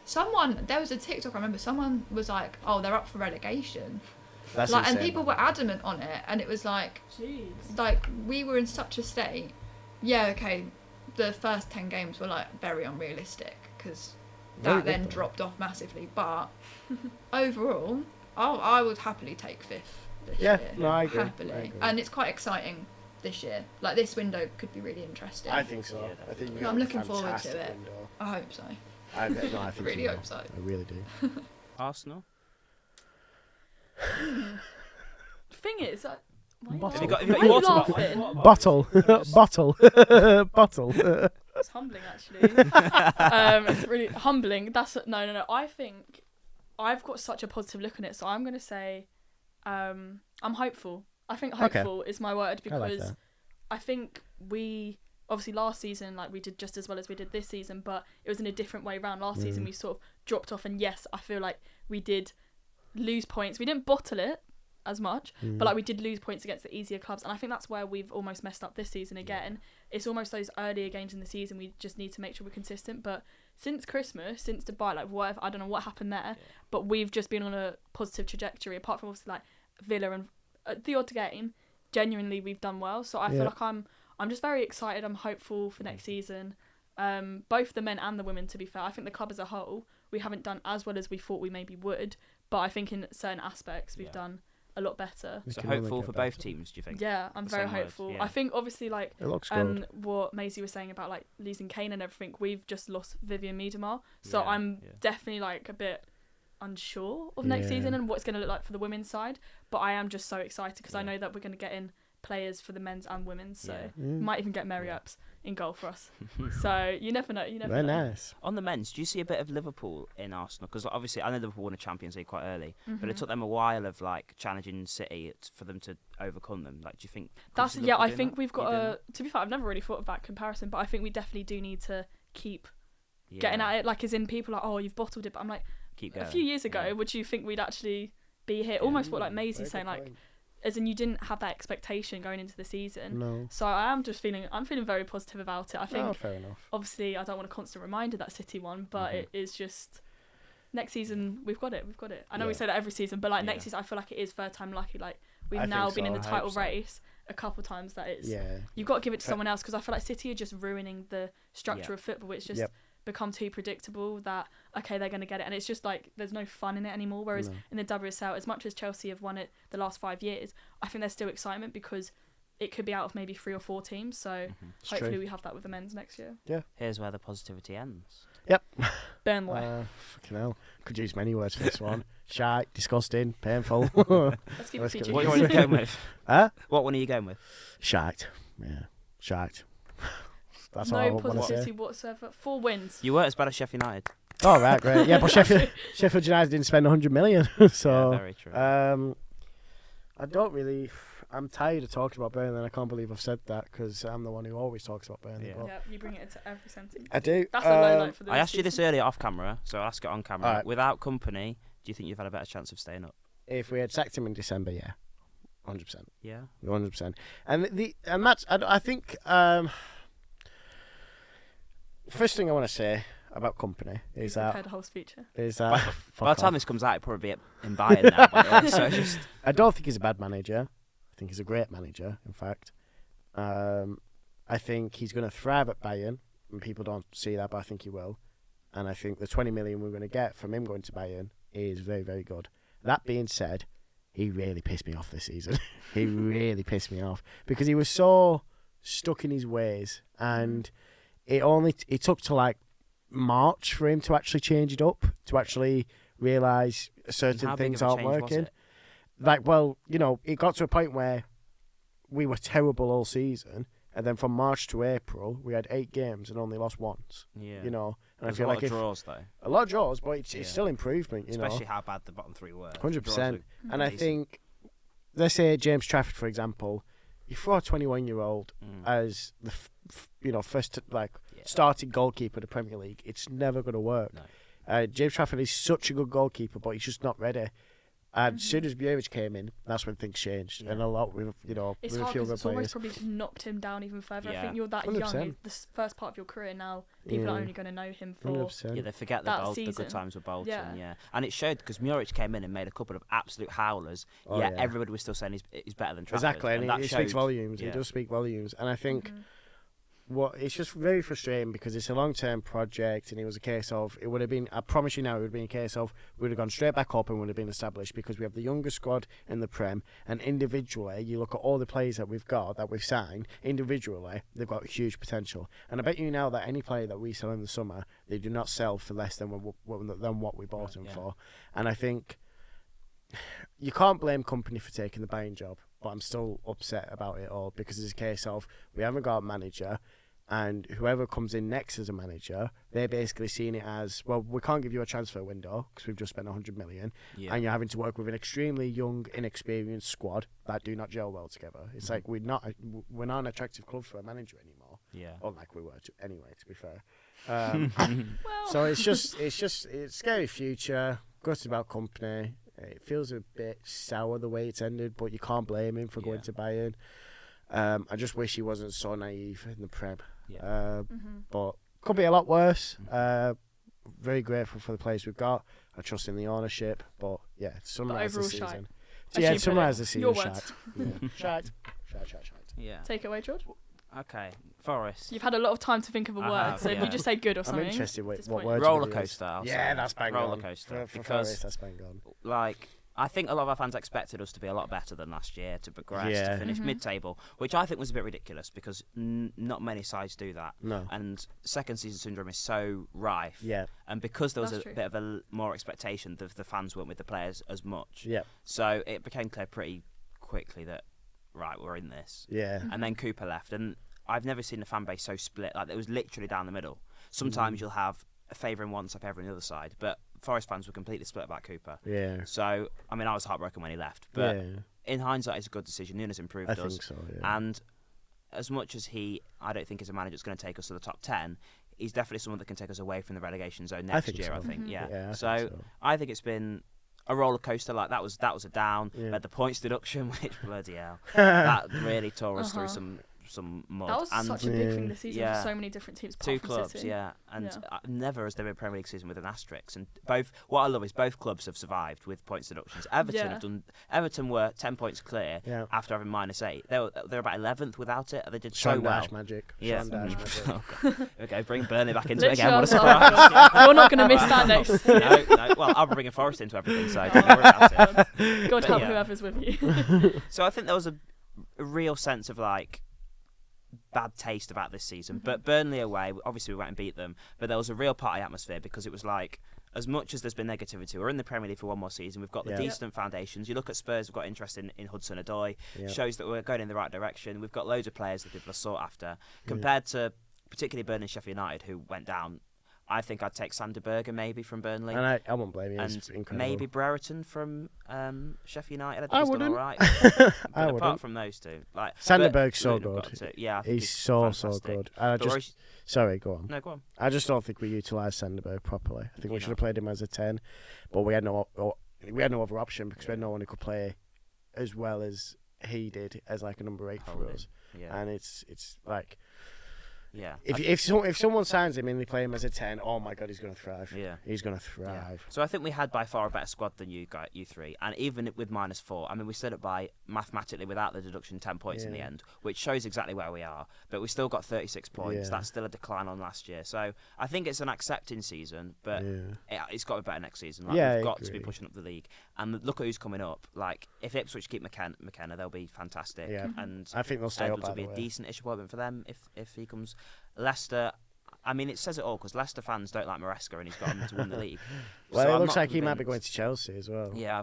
[SPEAKER 4] there was a TikTok, I remember someone was like, oh, they're up for relegation.
[SPEAKER 2] That's
[SPEAKER 4] Like, and
[SPEAKER 2] insane,
[SPEAKER 4] people
[SPEAKER 2] man.
[SPEAKER 4] were adamant on it, and it was like,
[SPEAKER 3] Jeez.
[SPEAKER 4] we were in such a state. Yeah, okay, the first 10 games were like very unrealistic because
[SPEAKER 2] Very
[SPEAKER 4] that
[SPEAKER 2] good,
[SPEAKER 4] then
[SPEAKER 2] though.
[SPEAKER 4] dropped off massively. But overall, I would happily take 5th this
[SPEAKER 2] Yeah,
[SPEAKER 4] year.
[SPEAKER 2] no, I agree.
[SPEAKER 4] Happily.
[SPEAKER 2] I agree.
[SPEAKER 4] And it's quite exciting this year. Like, this window could be really interesting.
[SPEAKER 2] I think so.
[SPEAKER 1] Yeah,
[SPEAKER 2] I think
[SPEAKER 4] Yeah,
[SPEAKER 2] you've
[SPEAKER 4] I'm
[SPEAKER 2] got a
[SPEAKER 4] looking forward to
[SPEAKER 2] fantastic
[SPEAKER 4] it.
[SPEAKER 2] window.
[SPEAKER 4] I hope so.
[SPEAKER 2] I think
[SPEAKER 4] Really
[SPEAKER 2] you
[SPEAKER 4] hope
[SPEAKER 2] will.
[SPEAKER 4] so.
[SPEAKER 2] I really do.
[SPEAKER 1] Arsenal?
[SPEAKER 3] Thing is, why are
[SPEAKER 2] Bottle.
[SPEAKER 1] Have you got
[SPEAKER 3] why
[SPEAKER 1] your
[SPEAKER 3] are you
[SPEAKER 1] water
[SPEAKER 3] laughing?
[SPEAKER 2] Bottle. Bottle. Bottle.
[SPEAKER 3] It's humbling, actually. It's really humbling. No. I think I've got such a positive look on it, so I'm gonna say, I'm hopeful. I think
[SPEAKER 2] Okay.
[SPEAKER 3] hopeful is my word
[SPEAKER 2] I like
[SPEAKER 3] because
[SPEAKER 2] that.
[SPEAKER 3] I think we obviously last season like we did just as well as we did this season, but it was in a different way round. Last season we sort of dropped off, and yes, I feel like we did lose points. We didn't bottle it as much, but like we did lose points against the easier clubs, and I think that's where we've almost messed up this season again. It's almost those earlier games in the season we just need to make sure we're consistent. But since Christmas, since Dubai, like whatever, I don't know what happened there, but we've just been on a positive trajectory. Apart from obviously like Villa and the odd game, genuinely we've done well. So I feel
[SPEAKER 2] Yeah.
[SPEAKER 3] like I'm just very excited. I'm hopeful for next season. Both the men and the women, to be fair. I think the club as a whole, we haven't done as well as we thought we maybe would, but I think in certain aspects we've
[SPEAKER 1] Yeah.
[SPEAKER 3] done a lot better.
[SPEAKER 2] We
[SPEAKER 1] So
[SPEAKER 2] can only
[SPEAKER 1] hopeful
[SPEAKER 2] get
[SPEAKER 1] for both
[SPEAKER 2] better.
[SPEAKER 1] teams, do you think?
[SPEAKER 3] Yeah, I'm
[SPEAKER 1] The
[SPEAKER 3] very
[SPEAKER 1] same word,
[SPEAKER 3] hopeful.
[SPEAKER 1] yeah.
[SPEAKER 3] I think obviously like
[SPEAKER 2] It looks good.
[SPEAKER 3] what Maisie was saying about like losing Kane and everything, we've just lost Vivian Miedemar, so
[SPEAKER 1] Yeah,
[SPEAKER 3] I'm
[SPEAKER 1] yeah.
[SPEAKER 3] definitely like a bit unsure of next
[SPEAKER 2] Yeah.
[SPEAKER 3] season and what it's going to look like for the women's side, but I am just so excited because I
[SPEAKER 1] Yeah.
[SPEAKER 3] know that we're going to get in players for the men's and women's, so
[SPEAKER 1] Yeah.
[SPEAKER 3] we might even get Mary
[SPEAKER 1] Yeah.
[SPEAKER 3] Ups in goal for us. So you never know.
[SPEAKER 2] Very
[SPEAKER 3] know.
[SPEAKER 2] nice.
[SPEAKER 1] On the men's, do you see a bit of Liverpool in Arsenal? Because obviously, I know Liverpool won a Champions League quite early, but it
[SPEAKER 3] Mhm.
[SPEAKER 1] took them a while of like challenging City for them to overcome them. Like, do you think?
[SPEAKER 3] That's
[SPEAKER 1] could
[SPEAKER 3] yeah.
[SPEAKER 1] Liverpool
[SPEAKER 3] I
[SPEAKER 1] doing
[SPEAKER 3] think
[SPEAKER 1] that?
[SPEAKER 3] we've got
[SPEAKER 1] You doing
[SPEAKER 3] a.
[SPEAKER 1] that?
[SPEAKER 3] To be fair, I've never really thought of that comparison, but I think we definitely do need to keep getting
[SPEAKER 1] Yeah,
[SPEAKER 3] at it. Like, as in people are like, oh, you've bottled it, but I'm like,
[SPEAKER 1] Keep
[SPEAKER 3] a
[SPEAKER 1] going.
[SPEAKER 3] few years ago,
[SPEAKER 1] Yeah.
[SPEAKER 3] would you think we'd actually be here? Almost what like Maisie's saying, like, as in you didn't have that expectation going into the season.
[SPEAKER 2] No.
[SPEAKER 3] So I'm feeling very positive about it. I think
[SPEAKER 2] Oh, fair enough.
[SPEAKER 3] obviously I don't want a constant reminder that City won, but
[SPEAKER 1] Mhm.
[SPEAKER 3] it is just next season we've got it. I know we
[SPEAKER 2] Yeah.
[SPEAKER 3] say that every season, but like
[SPEAKER 1] Yeah.
[SPEAKER 3] next season I feel like it is third time lucky. Like we've
[SPEAKER 2] I
[SPEAKER 3] now
[SPEAKER 2] think
[SPEAKER 3] been in
[SPEAKER 2] so,
[SPEAKER 3] the
[SPEAKER 2] I
[SPEAKER 3] title
[SPEAKER 2] hope so.
[SPEAKER 3] race a couple times. That it's
[SPEAKER 2] Yeah.
[SPEAKER 3] you've got to give it to
[SPEAKER 2] Fa-
[SPEAKER 3] someone else because I feel like City are just ruining the structure
[SPEAKER 1] Yeah.
[SPEAKER 3] of football. It's just
[SPEAKER 2] Yep.
[SPEAKER 3] become too predictable that okay they're going to get it, and it's just like there's no fun in it anymore. Whereas
[SPEAKER 2] No.
[SPEAKER 3] in the WSL, as much as Chelsea have won it the last 5 years, I think there's still excitement because it could be out of maybe 3 or 4 teams. So
[SPEAKER 1] Mhm.
[SPEAKER 2] It's
[SPEAKER 3] hopefully
[SPEAKER 2] true.
[SPEAKER 3] we have that with the men's next year.
[SPEAKER 1] Here's where the positivity ends.
[SPEAKER 3] Burnley.
[SPEAKER 2] Fucking hell. Could use many words for this one. Shite, disgusting, painful.
[SPEAKER 3] Let's keep it
[SPEAKER 2] let's
[SPEAKER 3] PG.
[SPEAKER 2] go-
[SPEAKER 1] What one are you going with?
[SPEAKER 2] Huh?
[SPEAKER 1] What one are you going with?
[SPEAKER 2] Shite. Yeah. Shite. That's all
[SPEAKER 3] no
[SPEAKER 2] I want to
[SPEAKER 3] positivity
[SPEAKER 2] say.
[SPEAKER 3] whatsoever. 4 wins.
[SPEAKER 1] You weren't as bad as Sheffield United.
[SPEAKER 2] Oh, right, great. Yeah, but Sheffield United didn't spend 100 million. So,
[SPEAKER 1] yeah, very true.
[SPEAKER 2] I don't really. I'm tired of talking about Burnley, and I can't believe I've said that because I'm the one who always talks about Burnley.
[SPEAKER 1] Yeah.
[SPEAKER 2] But
[SPEAKER 3] Yeah, you bring it into every sentence.
[SPEAKER 2] I do.
[SPEAKER 3] That's a low light for the
[SPEAKER 1] I asked you this
[SPEAKER 3] season.
[SPEAKER 1] earlier off camera, so I'll ask it on camera.
[SPEAKER 2] Alright.
[SPEAKER 1] Without company, do you think you've had a better chance of staying up?
[SPEAKER 2] If we had sacked him in December, yeah, 100%.
[SPEAKER 1] Yeah.
[SPEAKER 2] 100%. And that's I think first thing I want to say about company
[SPEAKER 3] You
[SPEAKER 2] is
[SPEAKER 3] prepared
[SPEAKER 2] that
[SPEAKER 3] a whole speech. Yeah.
[SPEAKER 1] By
[SPEAKER 2] fuck
[SPEAKER 1] the time
[SPEAKER 2] off.
[SPEAKER 1] this comes out, it'll probably be in Bayern now. By the way, so just
[SPEAKER 2] I don't think he's a bad manager. I think he's a great manager. In fact, I think he's going to thrive at Bayern, and people don't see that, but I think he will. And I think the 20 million we're going to get from him going to Bayern is very, very good. That being said, he really pissed me off this season. He really pissed me off because he was so stuck in his ways, and it took to like March for him to actually change it up, to actually realise certain
[SPEAKER 1] how big
[SPEAKER 2] things
[SPEAKER 1] of a
[SPEAKER 2] aren't
[SPEAKER 1] change was
[SPEAKER 2] working.
[SPEAKER 1] it?
[SPEAKER 2] Like, well, it got to a point where we were terrible all season, and then from March to April, we had 8 games and only lost once.
[SPEAKER 1] Yeah.
[SPEAKER 2] And
[SPEAKER 1] There's
[SPEAKER 2] I feel
[SPEAKER 1] a lot
[SPEAKER 2] like
[SPEAKER 1] of draws though,
[SPEAKER 2] a lot of draws, but it's
[SPEAKER 1] Yeah.
[SPEAKER 2] still improvement.
[SPEAKER 1] especially how bad the bottom 3 were.
[SPEAKER 2] 100%. And I
[SPEAKER 1] decent.
[SPEAKER 2] think, let's say James Trafford, for example, you throw a 21-year-old
[SPEAKER 1] Mm.
[SPEAKER 2] as the first
[SPEAKER 1] Yeah.
[SPEAKER 2] starting goalkeeper of the Premier League, it's never going to work.
[SPEAKER 1] No.
[SPEAKER 2] James Trafford is such a good goalkeeper, but he's just not ready. And as soon as Bjerich came in, that's when things changed,
[SPEAKER 1] Yeah.
[SPEAKER 2] and a lot with
[SPEAKER 3] It's
[SPEAKER 2] with a
[SPEAKER 3] hard
[SPEAKER 2] few
[SPEAKER 3] because
[SPEAKER 2] other
[SPEAKER 3] it's almost
[SPEAKER 2] players.
[SPEAKER 3] probably just knocked him down even further.
[SPEAKER 1] Yeah.
[SPEAKER 3] I think you're that
[SPEAKER 2] 100%.
[SPEAKER 3] young. This first part of your career now, people
[SPEAKER 2] Yeah.
[SPEAKER 3] are only going to know him for.
[SPEAKER 2] 100%.
[SPEAKER 1] Yeah, they forget
[SPEAKER 3] that
[SPEAKER 1] the good
[SPEAKER 3] season.
[SPEAKER 1] times with Bolton.
[SPEAKER 3] Yeah.
[SPEAKER 1] Yeah. And it showed because Muric came in and made a couple of absolute howlers.
[SPEAKER 2] Oh,
[SPEAKER 1] yet
[SPEAKER 2] yeah.
[SPEAKER 1] everybody was still saying he's better than Trafford.
[SPEAKER 2] Exactly, and
[SPEAKER 1] that
[SPEAKER 2] it speaks
[SPEAKER 1] showed-
[SPEAKER 2] volumes.
[SPEAKER 1] yeah.
[SPEAKER 2] It does speak volumes, and I think
[SPEAKER 3] Mhm.
[SPEAKER 2] it's just very frustrating because it's a long-term project, and it was a case of, it would have been, I promise you now, it would have been a case of, we would have gone straight back up and would have been established because we have the youngest squad in the Prem, and individually, you look at all the players that we've got, that we've signed, individually, they've got huge potential. And I bet you now that any player that we sell in the summer, they do not sell for less than what we bought them
[SPEAKER 1] Yeah.
[SPEAKER 2] for. And I think you can't blame company for taking the Bayern job, but I'm still upset about it all because it's a case of, we haven't got a manager, and whoever comes in next as a manager, they're basically seeing it as, well, we can't give you a transfer window because we've just spent 100 million,
[SPEAKER 1] Yeah.
[SPEAKER 2] and you're having to work with an extremely young, inexperienced squad that do not gel well together. It's like we're not an attractive club for a manager anymore,
[SPEAKER 1] Yeah.
[SPEAKER 2] unlike we were anyway. To be fair,
[SPEAKER 3] Well,
[SPEAKER 2] so it's a scary future. Gutted about company. It feels a bit sour the way it's ended, but you can't blame him for going
[SPEAKER 1] Yeah.
[SPEAKER 2] to Bayern. I just wish he wasn't so naive in the Prem.
[SPEAKER 1] Yeah.
[SPEAKER 2] But could be a lot worse. Very grateful for the players we've got. I trust in the ownership. But yeah, summarize the
[SPEAKER 3] overall,
[SPEAKER 2] season.
[SPEAKER 3] shite.
[SPEAKER 2] So yeah,
[SPEAKER 3] Actually,
[SPEAKER 2] summarize the
[SPEAKER 3] put it-
[SPEAKER 2] season.
[SPEAKER 3] your
[SPEAKER 2] Shite.
[SPEAKER 3] words.
[SPEAKER 2] Yeah. Shite.
[SPEAKER 1] Yeah.
[SPEAKER 3] Take it away, George.
[SPEAKER 1] Okay. Forest.
[SPEAKER 3] You've had a lot of time to think of a
[SPEAKER 1] I
[SPEAKER 3] word,
[SPEAKER 1] have,
[SPEAKER 3] so if
[SPEAKER 1] yeah.
[SPEAKER 3] you just say good or
[SPEAKER 2] I'm
[SPEAKER 3] something.
[SPEAKER 2] interested what
[SPEAKER 3] disappointing.
[SPEAKER 2] word
[SPEAKER 1] Roller
[SPEAKER 2] you use.
[SPEAKER 1] coaster. I'll
[SPEAKER 2] Yeah,
[SPEAKER 1] say.
[SPEAKER 2] that's bang
[SPEAKER 1] roller
[SPEAKER 2] on.
[SPEAKER 1] coaster.
[SPEAKER 2] For
[SPEAKER 1] because
[SPEAKER 2] Forest, that's bang on.
[SPEAKER 1] like I think a lot of our fans expected us to be a lot better than last year, to progress,
[SPEAKER 2] Yeah.
[SPEAKER 1] to finish
[SPEAKER 3] Mhm.
[SPEAKER 1] mid-table, which I think was a bit ridiculous because not many sides do that.
[SPEAKER 2] No.
[SPEAKER 1] And second season syndrome is so rife.
[SPEAKER 2] Yeah.
[SPEAKER 1] And because there was
[SPEAKER 3] That's
[SPEAKER 1] a
[SPEAKER 3] true.
[SPEAKER 1] bit of more expectation, the fans weren't with the players as much.
[SPEAKER 2] Yeah.
[SPEAKER 1] So it became clear pretty quickly that, right, we're in this.
[SPEAKER 2] Yeah.
[SPEAKER 1] And then Cooper left, and I've never seen the fan base so split. Like, it was literally down the middle. Sometimes you'll have a favouring one side, favouring the other side, but Forest fans were completely split about Cooper.
[SPEAKER 2] Yeah.
[SPEAKER 1] So, I mean, I was heartbroken when he left, but
[SPEAKER 2] Yeah.
[SPEAKER 1] in hindsight, it's a good decision. Nunes improved
[SPEAKER 2] I
[SPEAKER 1] us.
[SPEAKER 2] think so. Yeah.
[SPEAKER 1] And as much as I don't think is a manager that's going to take us to the top 10, he's definitely someone that can take us away from the relegation zone next
[SPEAKER 2] think
[SPEAKER 1] year,
[SPEAKER 2] so.
[SPEAKER 1] I think.
[SPEAKER 3] Mhm.
[SPEAKER 1] Yeah.
[SPEAKER 2] Yeah, I
[SPEAKER 1] so,
[SPEAKER 2] think so.
[SPEAKER 1] I think it's been a roller coaster. Like, that was a down.
[SPEAKER 2] Yeah.
[SPEAKER 1] But the points deduction, which, bloody hell, that really tore us through
[SPEAKER 3] Uh-huh.
[SPEAKER 1] some mud.
[SPEAKER 3] That was
[SPEAKER 1] and
[SPEAKER 3] such a big thing
[SPEAKER 2] Yeah.
[SPEAKER 3] this season
[SPEAKER 1] Yeah.
[SPEAKER 3] for so many different teams.
[SPEAKER 1] two
[SPEAKER 3] apart from
[SPEAKER 1] clubs,
[SPEAKER 3] City.
[SPEAKER 1] yeah, and
[SPEAKER 3] Yeah.
[SPEAKER 1] never has there been a Premier League season with an asterisk. And both, what I love is both clubs have survived with points deductions. Everton
[SPEAKER 3] Yeah.
[SPEAKER 1] have done. Everton were 10 points clear
[SPEAKER 2] Yeah.
[SPEAKER 1] after having -8. They're about 11th without it. They did so
[SPEAKER 2] Sean
[SPEAKER 1] well.
[SPEAKER 2] Dash magic.
[SPEAKER 1] Yeah.
[SPEAKER 2] Sean Dash magic.
[SPEAKER 1] Okay, bring Burnley back into it
[SPEAKER 3] Literally,
[SPEAKER 1] again. What a
[SPEAKER 3] I was
[SPEAKER 1] surprise!
[SPEAKER 3] like, you're not going to miss that next.
[SPEAKER 1] no. Well, I'll be bringing Forest into everything, so don't worry about it.
[SPEAKER 3] God
[SPEAKER 1] But
[SPEAKER 3] help
[SPEAKER 1] yeah.
[SPEAKER 3] whoever's with you.
[SPEAKER 1] So I think there was a real sense of like bad taste about this season.
[SPEAKER 3] Mm-hmm.
[SPEAKER 1] But Burnley away, obviously we went and beat them, but there was a real party atmosphere because it was like, as much as there's been negativity, we're in the Premier League for one more season. We've got the
[SPEAKER 2] Yeah.
[SPEAKER 1] decent foundations. You look at Spurs, we've got interest in Hudson Odoi.
[SPEAKER 2] Yeah.
[SPEAKER 1] Shows that we're going in the right direction. We've got loads of players that people are sought after. Compared to particularly Burnley and Sheffield United, who went down, I think I'd take Sander Berger maybe from Burnley.
[SPEAKER 2] And I won't blame you. He's
[SPEAKER 1] And
[SPEAKER 2] incredible.
[SPEAKER 1] maybe Brereton from Sheffield United. I think
[SPEAKER 2] I
[SPEAKER 1] he's
[SPEAKER 2] wouldn't.
[SPEAKER 1] done all right.
[SPEAKER 2] I
[SPEAKER 1] But apart
[SPEAKER 2] wouldn't.
[SPEAKER 1] from those two, like
[SPEAKER 2] Sanderberg's so
[SPEAKER 1] Luton have got
[SPEAKER 2] good.
[SPEAKER 1] to- yeah, I think
[SPEAKER 2] He's so
[SPEAKER 1] fantastic.
[SPEAKER 2] good. And I
[SPEAKER 1] But
[SPEAKER 2] just sorry, go on.
[SPEAKER 1] no, go on.
[SPEAKER 2] I just don't think we utilised Sanderberg properly. I think we
[SPEAKER 1] You
[SPEAKER 2] should
[SPEAKER 1] know.
[SPEAKER 2] have played him as a 10, but we had no other option because we had no one who could play as well as he did as like a number 8 for
[SPEAKER 1] Holding.
[SPEAKER 2] us.
[SPEAKER 1] Yeah,
[SPEAKER 2] And it's like
[SPEAKER 1] yeah.
[SPEAKER 2] if someone signs him and they play him as a 10, oh my god, he's going to thrive.
[SPEAKER 1] Yeah.
[SPEAKER 2] He's going to
[SPEAKER 1] Yeah.
[SPEAKER 2] thrive.
[SPEAKER 1] So I think we had by far a better squad than you three, and even with -4, I mean, we stood up by mathematically without the deduction 10 points in the
[SPEAKER 2] Yeah.
[SPEAKER 1] end, which shows exactly where we are. But we still got 36 points.
[SPEAKER 2] Yeah.
[SPEAKER 1] That's still a decline on last year. So I think it's an accepting season, but it's got to be better next season. Like,
[SPEAKER 2] Yeah,
[SPEAKER 1] we've
[SPEAKER 2] I
[SPEAKER 1] got to be
[SPEAKER 2] agree.
[SPEAKER 1] pushing up the league. And look at who's coming up. Like if Ipswich keep McKenna, they'll be fantastic.
[SPEAKER 2] Yeah.
[SPEAKER 1] And
[SPEAKER 2] I think they'll stay
[SPEAKER 1] Edwards
[SPEAKER 2] up.
[SPEAKER 1] will
[SPEAKER 2] By
[SPEAKER 1] be
[SPEAKER 2] the
[SPEAKER 1] a
[SPEAKER 2] way.
[SPEAKER 1] decent-ish appointment for them if he comes. Leicester. I mean, it says it all because Leicester fans don't like Maresca and he's got them to win the league.
[SPEAKER 2] Well,
[SPEAKER 1] So
[SPEAKER 2] it
[SPEAKER 1] I'm
[SPEAKER 2] looks
[SPEAKER 1] not
[SPEAKER 2] like he might be going
[SPEAKER 1] convinced.
[SPEAKER 2] to Chelsea as well.
[SPEAKER 1] Yeah,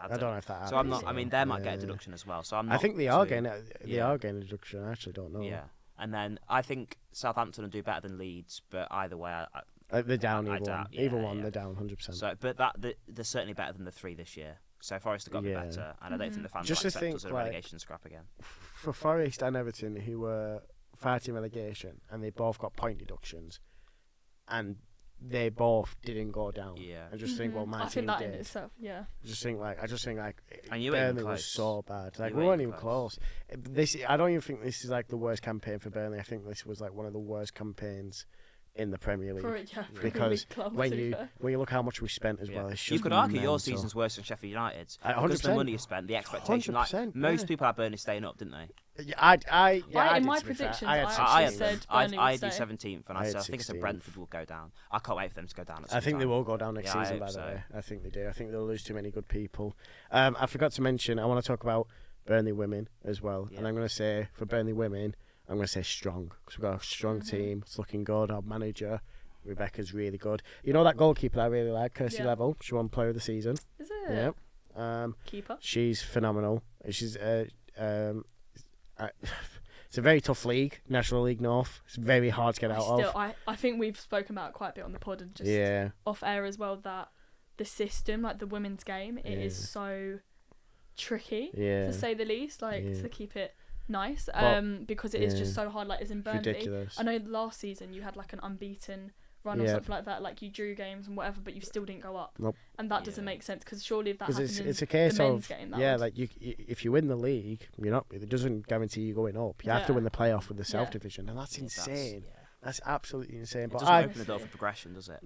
[SPEAKER 2] I don't know if that happens.
[SPEAKER 1] So I'm not. I mean, they might
[SPEAKER 2] Yeah,
[SPEAKER 1] get a
[SPEAKER 2] yeah.
[SPEAKER 1] deduction as well. So I'm not.
[SPEAKER 2] I think they are
[SPEAKER 1] too-
[SPEAKER 2] getting
[SPEAKER 1] yeah.
[SPEAKER 2] a deduction. I actually don't know.
[SPEAKER 1] Yeah, and then I think Southampton will do better than Leeds, but either way,
[SPEAKER 2] They're down
[SPEAKER 1] I
[SPEAKER 2] either
[SPEAKER 1] doubt-
[SPEAKER 2] one. Either
[SPEAKER 1] yeah,
[SPEAKER 2] one,
[SPEAKER 1] yeah.
[SPEAKER 2] they're down 100%.
[SPEAKER 1] so but they're certainly better than the 3 this year. So Forest have got to be
[SPEAKER 2] Yeah.
[SPEAKER 1] better, and I don't think the fans
[SPEAKER 2] Just
[SPEAKER 1] will
[SPEAKER 2] to
[SPEAKER 1] accept
[SPEAKER 2] think,
[SPEAKER 1] us as a
[SPEAKER 2] like-
[SPEAKER 1] relegation scrap again.
[SPEAKER 2] For Forest and Everton, who were fighting relegation, and they both got point deductions, and they both didn't go down.
[SPEAKER 1] Yeah.
[SPEAKER 2] I just think, well, my
[SPEAKER 3] I
[SPEAKER 2] team
[SPEAKER 3] think that
[SPEAKER 2] did.
[SPEAKER 3] in itself, yeah.
[SPEAKER 2] I just think like
[SPEAKER 1] And you weren't even
[SPEAKER 2] Burnley was
[SPEAKER 1] close.
[SPEAKER 2] so bad. Like
[SPEAKER 1] You
[SPEAKER 2] we
[SPEAKER 1] weren't
[SPEAKER 2] weren't
[SPEAKER 1] even
[SPEAKER 2] even close. I don't even think this is like the worst campaign for Burnley. I think this was like one of the worst campaigns in the Premier League.
[SPEAKER 3] For
[SPEAKER 2] Because
[SPEAKER 3] a club,
[SPEAKER 2] when
[SPEAKER 3] to be
[SPEAKER 2] you
[SPEAKER 3] fair.
[SPEAKER 2] look how much we spent as
[SPEAKER 1] Yeah.
[SPEAKER 2] well, it's
[SPEAKER 1] You
[SPEAKER 2] just
[SPEAKER 1] could argue your
[SPEAKER 2] mental.
[SPEAKER 1] season's worse than Sheffield United's.
[SPEAKER 2] Uh,
[SPEAKER 1] Because the
[SPEAKER 2] 100%.
[SPEAKER 1] money you spent, the expectation. Like
[SPEAKER 2] 100%,
[SPEAKER 1] most
[SPEAKER 2] yeah.
[SPEAKER 1] people had Burnley staying up, didn't they?
[SPEAKER 2] Yeah, I
[SPEAKER 3] in
[SPEAKER 2] did,
[SPEAKER 3] my
[SPEAKER 2] to be fair.
[SPEAKER 3] predictions,
[SPEAKER 2] I had
[SPEAKER 3] I
[SPEAKER 2] six
[SPEAKER 3] actually
[SPEAKER 1] had
[SPEAKER 2] teams.
[SPEAKER 3] said
[SPEAKER 1] them.
[SPEAKER 3] Burnley
[SPEAKER 1] I
[SPEAKER 3] would
[SPEAKER 1] do
[SPEAKER 3] stay.
[SPEAKER 1] 17th, and
[SPEAKER 2] I
[SPEAKER 1] I
[SPEAKER 2] had
[SPEAKER 1] think I said
[SPEAKER 2] 16th.
[SPEAKER 1] Brentford will go down. I can't wait for them to go down. At
[SPEAKER 2] I
[SPEAKER 1] some
[SPEAKER 2] think they
[SPEAKER 1] time.
[SPEAKER 2] will go down next
[SPEAKER 1] Yeah, I
[SPEAKER 2] season,
[SPEAKER 1] hope
[SPEAKER 2] by the
[SPEAKER 1] so.
[SPEAKER 2] way. I think they do. I think they'll lose too many good people. I forgot to mention, I want to talk about Burnley women as well.
[SPEAKER 1] Yeah.
[SPEAKER 2] And I'm going to say, for Burnley women, I'm going to say strong. Because we've got a strong team. It's looking good. Our manager, Rebecca's really good. You know that goalkeeper that I really like, Kirsty
[SPEAKER 3] Yeah.
[SPEAKER 2] Level? She won Player of the Season.
[SPEAKER 3] Is it?
[SPEAKER 2] Yep.
[SPEAKER 3] Keeper.
[SPEAKER 2] She's phenomenal. She's it's a very tough league, National League North. It's very hard to get out of.
[SPEAKER 3] I think we've spoken about it quite a bit on the pod and just
[SPEAKER 2] Yeah.
[SPEAKER 3] off air as well that the system, like the women's game, it is
[SPEAKER 2] Yeah.
[SPEAKER 3] so tricky
[SPEAKER 2] Yeah.
[SPEAKER 3] to say the least. Like
[SPEAKER 2] Yeah.
[SPEAKER 3] to keep it nice,
[SPEAKER 2] But-
[SPEAKER 3] because it is just
[SPEAKER 2] yeah.
[SPEAKER 3] so hard. Like as in
[SPEAKER 2] It's
[SPEAKER 3] Burnley,
[SPEAKER 2] ridiculous.
[SPEAKER 3] I know last season you had like an unbeaten run or
[SPEAKER 2] Yeah.
[SPEAKER 3] something like that. Like you drew games and whatever, but you still didn't go up.
[SPEAKER 2] Nope.
[SPEAKER 3] And that doesn't
[SPEAKER 1] Yeah.
[SPEAKER 3] make sense because surely if that
[SPEAKER 2] Because
[SPEAKER 3] happened
[SPEAKER 2] it's
[SPEAKER 3] in
[SPEAKER 2] a case
[SPEAKER 3] the men's
[SPEAKER 2] of
[SPEAKER 3] game, that
[SPEAKER 2] yeah,
[SPEAKER 3] would-
[SPEAKER 2] like if you win the league, you're not. It doesn't guarantee you going up. You have to
[SPEAKER 3] Yeah.
[SPEAKER 2] win the playoff with the
[SPEAKER 3] Yeah.
[SPEAKER 2] South Division, and that's
[SPEAKER 1] Yeah,
[SPEAKER 2] insane.
[SPEAKER 1] yeah.
[SPEAKER 2] That's absolutely insane.
[SPEAKER 1] It
[SPEAKER 2] But
[SPEAKER 1] doesn't
[SPEAKER 2] I
[SPEAKER 1] open the door for progression, does it?